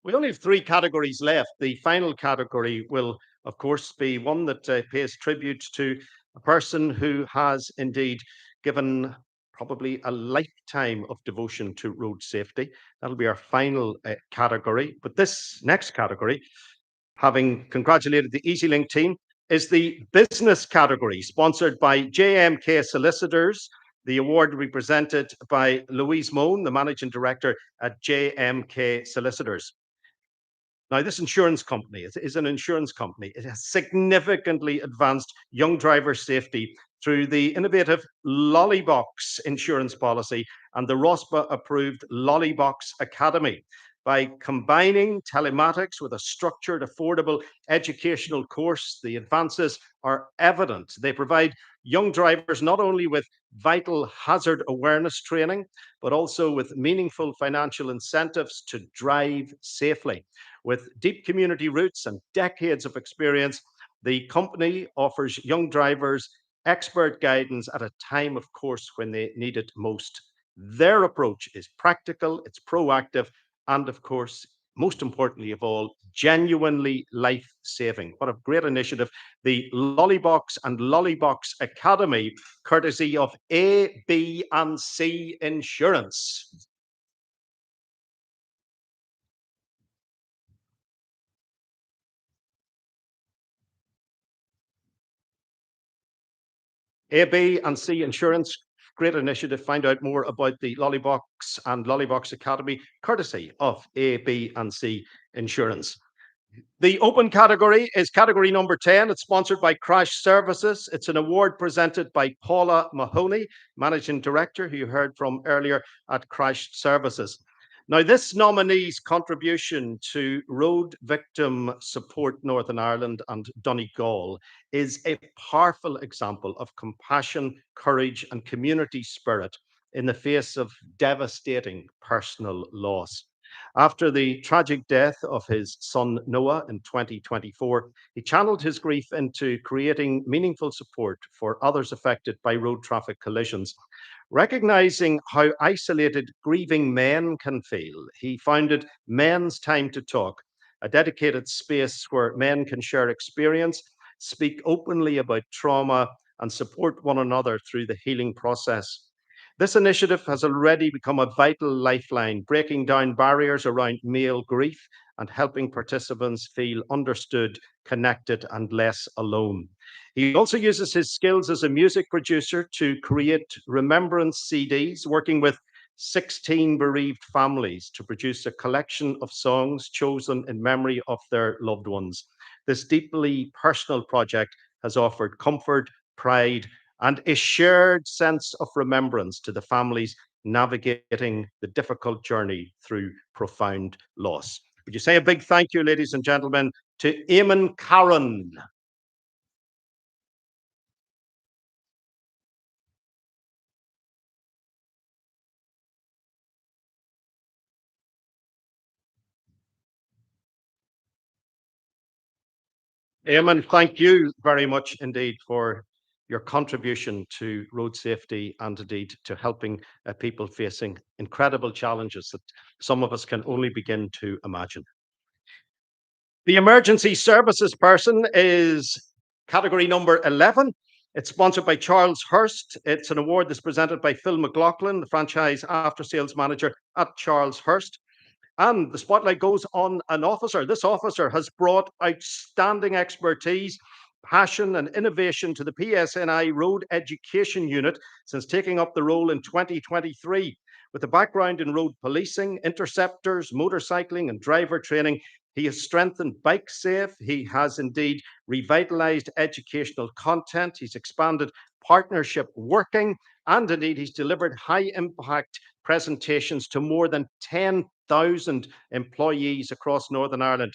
We only have 3 categories left. The final category will, of course, be one that pays tribute to a person who has indeed given probably a lifetime of devotion to road safety. That'll be our final category. But this next category, having congratulated the EasyLink team, is the business category, sponsored by JMK Solicitors, The award will be presented by Louise Moan, the Managing Director at JMK Solicitors. Now, this insurance company is an insurance company. It has significantly advanced young driver safety through the innovative Lollybox insurance policy and the ROSPA-approved Lollybox Academy. By combining telematics with a structured, affordable educational course, the advances are evident. They provide young drivers not only with vital hazard awareness training, but also with meaningful financial incentives to drive safely. With deep community roots and decades of experience, the company offers young drivers expert guidance at a time, of course, when they need it most. Their approach is practical, it's proactive, and of course, most importantly of all, genuinely life-saving. What a great initiative. The Lollybox and Lollybox Academy, courtesy of A, B, and C Insurance. A, B, and C Insurance, great initiative. Find out more about the Lollybox and Lollybox Academy, courtesy of A, B, and C Insurance. The open category is category number 10. It's sponsored by Crash Services. It's an award presented by Paula Mahoney, Managing Director, who you heard from earlier at Crash Services. Now, this nominee's contribution to Road Victim Support Northern Ireland and Donegal is a powerful example of compassion, courage, and community spirit in the face of devastating personal loss. After the tragic death of his son Noah in 2024, he channeled his grief into creating meaningful support for others affected by road traffic collisions. Recognizing how isolated grieving men can feel, he founded Men's Time to Talk, a dedicated space where men can share experience, speak openly about trauma, and support one another through the healing process. This initiative has already become a vital lifeline, breaking down barriers around male grief and helping participants feel understood, connected, and less alone. He also uses his skills as a music producer to create remembrance CDs, working with 16 bereaved families to produce a collection of songs chosen in memory of their loved ones. This deeply personal project has offered comfort, pride, and a shared sense of remembrance to the families navigating the difficult journey through profound loss. Would you say a big thank you, ladies and gentlemen, to Eamon Carron? Eamon, thank you very much indeed for your contribution to road safety and indeed to helping people facing incredible challenges that some of us can only begin to imagine. The emergency services person is category number 11. It's sponsored by Charles Hurst. It's an award that's presented by Phil McLaughlin, the franchise after sales manager at Charles Hurst. And the spotlight goes on an officer. This officer has brought outstanding expertise, passion, and innovation to the PSNI Road Education Unit since taking up the role in 2023. With a background in road policing, interceptors, motorcycling, and driver training, he has strengthened Bike Safe. He has indeed revitalized educational content. He's expanded partnership working, and indeed he's delivered high impact presentations to more than 10,000 employees across Northern Ireland.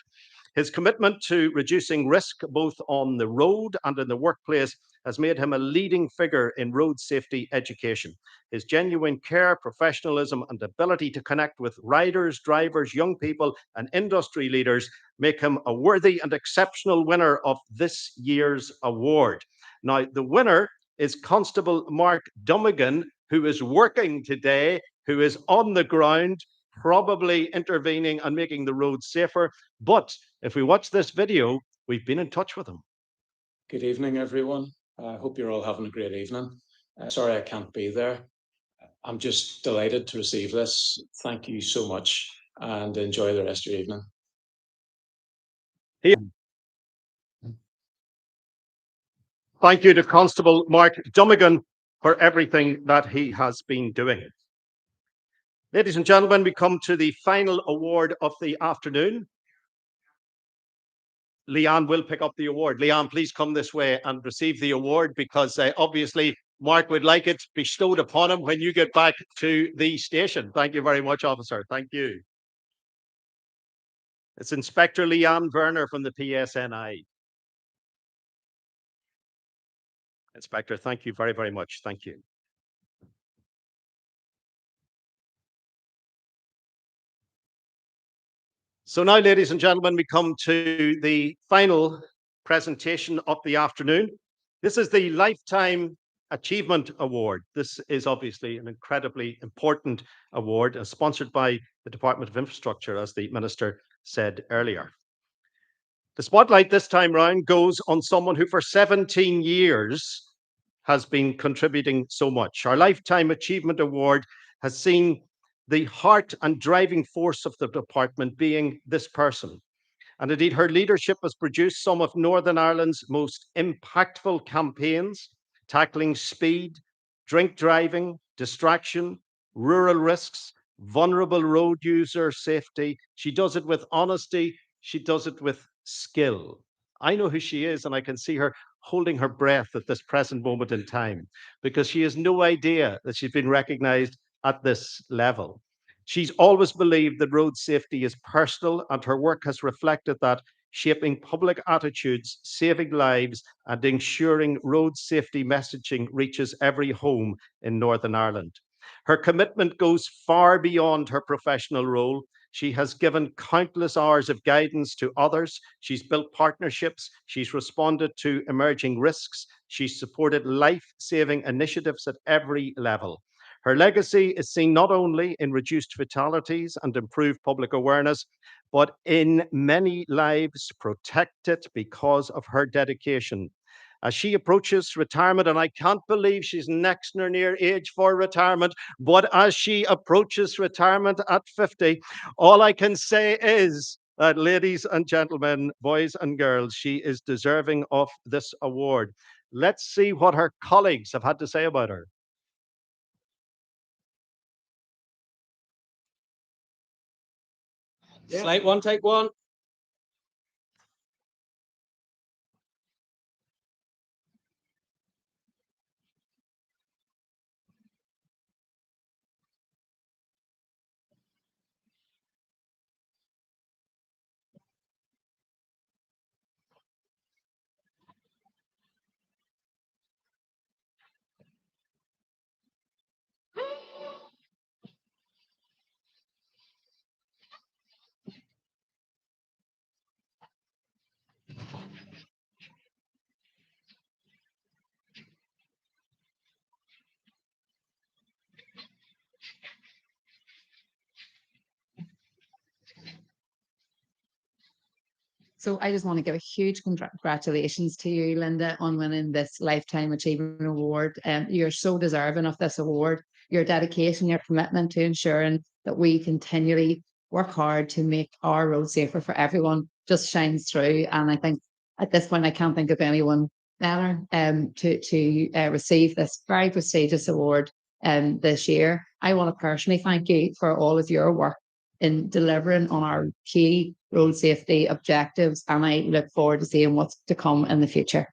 His commitment to reducing risk both on the road and in the workplace has made him a leading figure in road safety education. His genuine care, professionalism, and ability to connect with riders, drivers, young people, and industry leaders make him a worthy and exceptional winner of this year's award. Now, the winner is Constable Mark Dummigan, who is working today, who is on the ground, probably intervening and making the roads safer. But if we watch this video, we've been in touch with him. Good evening, everyone. I hope you're all having a great evening. Sorry I can't be there. I'm just delighted to receive this. Thank you so much and enjoy the rest of your evening. Thank you to Constable Mark Dummigan. for everything that he has been doing. Ladies and gentlemen, we come to the final award of the afternoon. Leanne will pick up the award. Leanne, please come this way and receive the award, because obviously Mark would like it bestowed upon him when you get back to the station. Thank you very much, officer. Thank you. It's Inspector Leanne Werner from the PSNI. Inspector, thank you very, very much. Thank you. So now, ladies and gentlemen, we come to the final presentation of the afternoon. This is the Lifetime Achievement Award. This is obviously an incredibly important award, sponsored by the Department of Infrastructure, as the Minister said earlier. The spotlight this time round goes on someone who for 17 years has been contributing so much. Our Lifetime Achievement Award has seen the heart and driving force of the department being this person. And indeed, her leadership has produced some of Northern Ireland's most impactful campaigns, tackling speed, drink driving, distraction, rural risks, vulnerable road user safety. She does it with honesty. She does it with skill. I know who she is, and I can see her holding her breath at this present moment in time, because she has no idea that she's been recognized at this level. She's always believed that road safety is personal, and her work has reflected that, shaping public attitudes, saving lives, and ensuring road safety messaging reaches every home in Northern Ireland. Her commitment goes far beyond her professional role. She has given countless hours of guidance to others. She's built partnerships. She's responded to emerging risks. She's supported life-saving initiatives at every level. Her legacy is seen not only in reduced fatalities and improved public awareness, but in many lives protected because of her dedication. As she approaches retirement, and I can't believe she's next or near age for retirement, but as she approaches retirement at 50, all I can say is that, ladies and gentlemen, boys and girls, she is deserving of this award. Let's see what her colleagues have had to say about her. Slide one, take one. So I just want to give a huge congratulations to you, Linda, on winning this Lifetime Achievement Award. You're so deserving of this award. Your dedication, your commitment to ensuring that we continually work hard to make our roads safer for everyone just shines through. And I think at this point, I can't think of anyone better to receive this very prestigious award this year. I want to personally thank you for all of your work in delivering on our key road safety objectives, and I look forward to seeing what's to come in the future.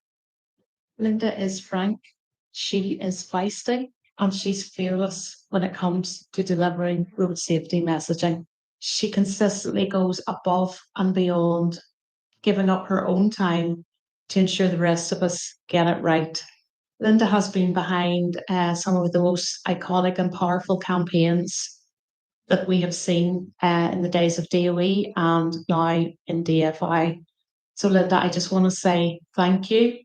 Linda is frank, she is feisty, and she's fearless when it comes to delivering road safety messaging. She consistently goes above and beyond, giving up her own time to ensure the rest of us get it right. Linda has been behind some of the most iconic and powerful campaigns that we have seen in the days of DOE and now in DFI. So Linda, I just want to say thank you.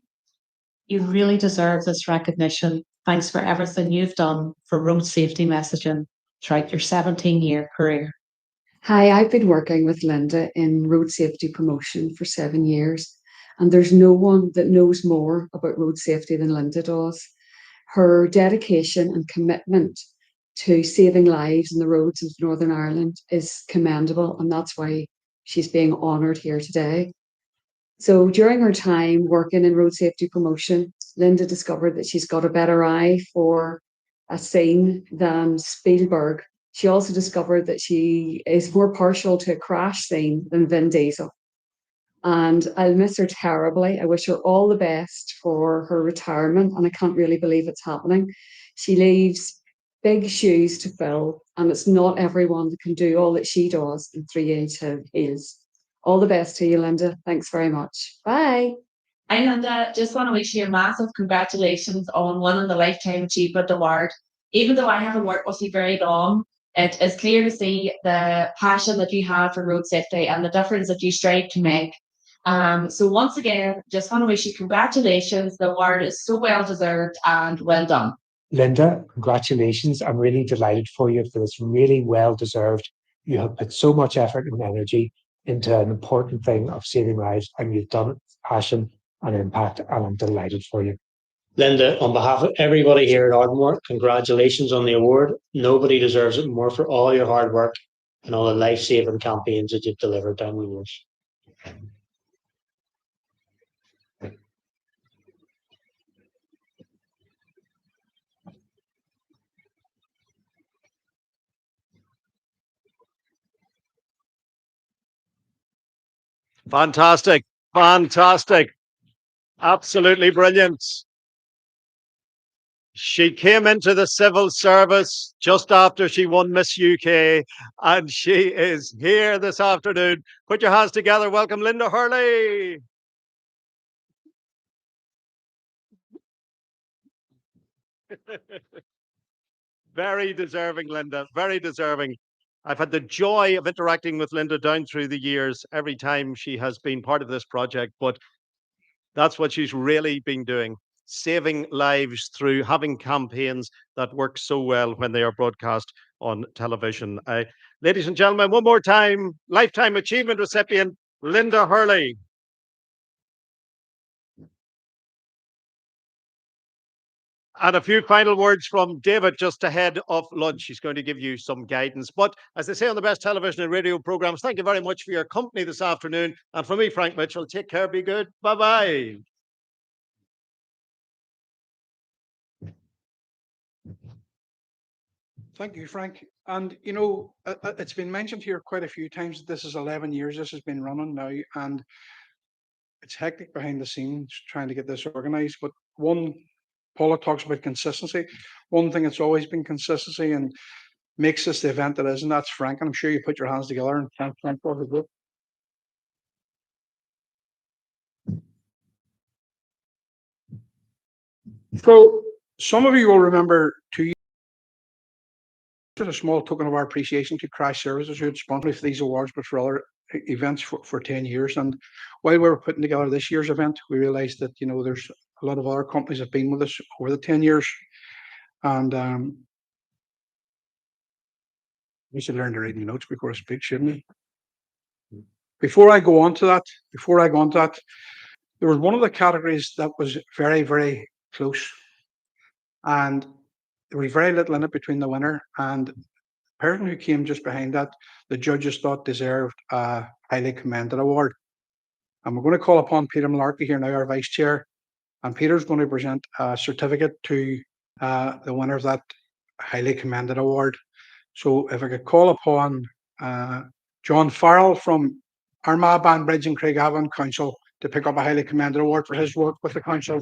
You really deserve this recognition. Thanks for everything you've done for road safety messaging throughout your 17-year career. Hi, I've been working with Linda in road safety promotion for 7 years, and there's no one that knows more about road safety than Linda does. Her dedication and commitment to saving lives on the roads of Northern Ireland is commendable, and that's why she's being honoured here today. So during her time working in road safety promotion, Linda discovered that she's got a better eye for a scene than Spielberg. She also discovered that she is more partial to a crash scene than Vin Diesel. And I'll miss her terribly. I wish her all the best for her retirement, and I can't really believe it's happening. She leaves big shoes to fill, and it's not everyone that can do all that she does in 3-8 heels. All the best to you, Linda. Thanks very much. Bye. Hi, Linda. Just want to wish you a massive congratulations on winning the Lifetime Achievement Award. Even though I haven't worked with you very long, it is clear to see the passion that you have for road safety and the difference that you strive to make. So once again, just want to wish you congratulations. The award is so well deserved and well done. Linda, congratulations. I'm really delighted for you for this really well deserved. You have put so much effort and energy into an important thing of saving lives, and you've done it with passion and impact, and I'm delighted for you. Linda, on behalf of everybody here at Ardmore, congratulations on the award. Nobody deserves it more for all your hard work and all the life-saving campaigns that you've delivered down the years. Fantastic. Fantastic. Absolutely brilliant. She came into the civil service just after she won Miss UK, and she is here this afternoon. Put your hands together. Welcome, Linda Hurley. Very deserving, Linda. Very deserving. I've had the joy of interacting with Linda down through the years every time she has been part of this project, but that's what she's really been doing, saving lives through having campaigns that work so well when they are broadcast on television. Ladies and gentlemen, one more time, Lifetime Achievement recipient, Linda Hurley. And a few final words from David just ahead of lunch. He's going to give you some guidance. But as they say on the best television and radio programs, thank you very much for your company this afternoon. And for me, Frank Mitchell, take care, be good. Bye-bye. Thank you, Frank. And it's been mentioned here quite a few times that this is 11 years this has been running now, and it's hectic behind the scenes trying to get this organized. But Paula talks about consistency. One thing that's always been consistency and makes this the event that is, and that's Frank. And I'm sure you put your hands together and thank Frank for the group. So some of you will remember 2 years, a small token of our appreciation to Crash Services, who had sponsored for these awards, but for other events for 10 years. And while we were putting together this year's event, we realized that there's a lot of other companies that have been with us over the 10 years, and we should learn to read the notes before I speak, shouldn't we? Before I go on to that, there was one of the categories that was very, very close, and there was very little in it between the winner and the person who came just behind that. The judges thought deserved a highly commended award. And we're going to call upon Peter Malarkey here now, our vice chair, and Peter's going to present a certificate to the winner of that highly commended award. So if I could call upon John Farrell from Armagh Banbridge and Craigavon Council to pick up a highly commended award for his work with the council.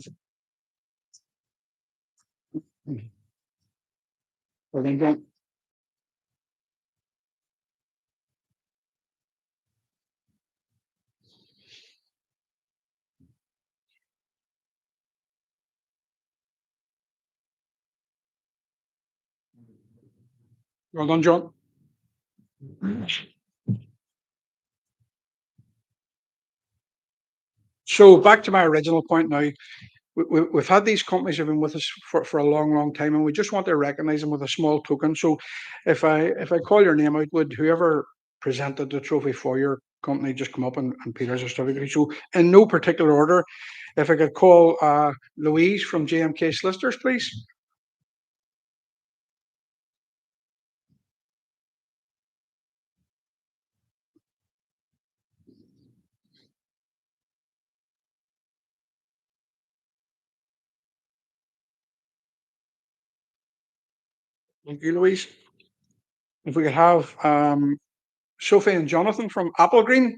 Well done, John. So back to my original point now. We've had these companies who've been with us for a long, long time, and we just want to recognise them with a small token. So if I call your name out, would whoever presented the trophy for your company just come up and Peter's certificate? So in no particular order, if I could call Louise from JMK Solicitors, please. Thank you, Louise. If we could have Sophie and Jonathan from Applegreen.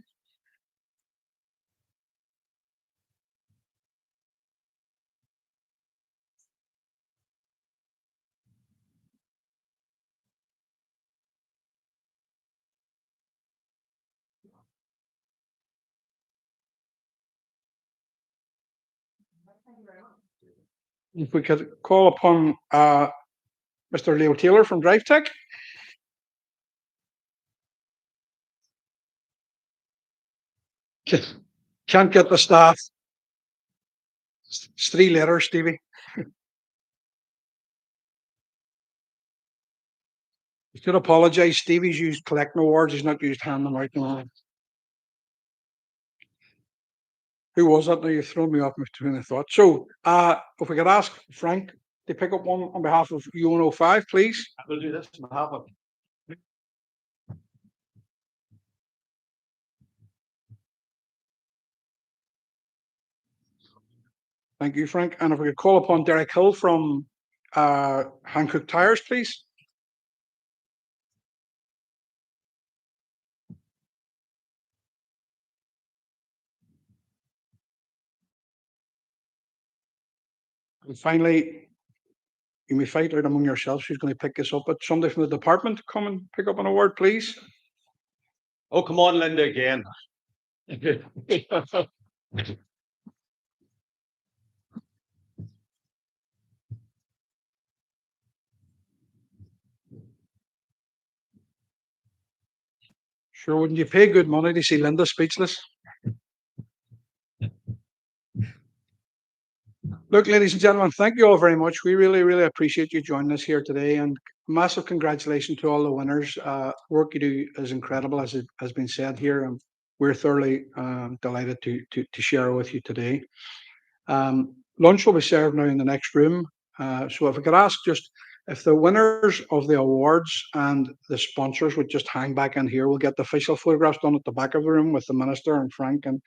If we could call upon Mr. Leo Taylor from Drive Tech. Can't get the staff. It's 3 letters, Stevie. You should apologize. Stevie's used collecting awards. He's not used handing them out. No. Who was that? Now you've thrown me off between the thought. So, if we could ask Frank to pick up one on behalf of U105, please. I will do this on behalf of. Thank you, Frank. And if we could call upon Derek Hill from Hankook Tires, please. And finally, you may fight out among yourselves who's going to pick this up, but somebody from the department come and pick up an award, please. Oh, come on, Linda, again. Sure, wouldn't you pay good money to see Linda speechless? Look, ladies and gentlemen, thank you all very much. We really, really appreciate you joining us here today, and massive congratulations to all the winners. Work you do is incredible, as it has been said here, and we're thoroughly delighted to share with you today. Lunch will be served now in the next room. So if I could ask just if the winners of the awards and the sponsors would just hang back in here, we'll get the official photographs done at the back of the room with the minister and Frank, and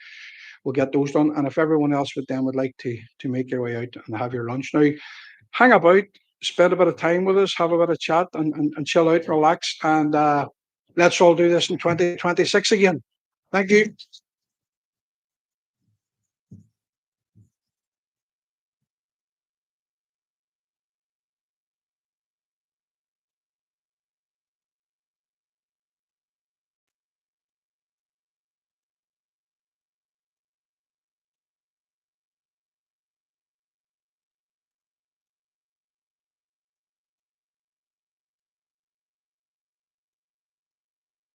we'll get those done. And if everyone else would like to make your way out and have your lunch now, hang about, spend a bit of time with us, have a bit of chat, and chill out, relax, and let's all do this in 2026 again. Thank you.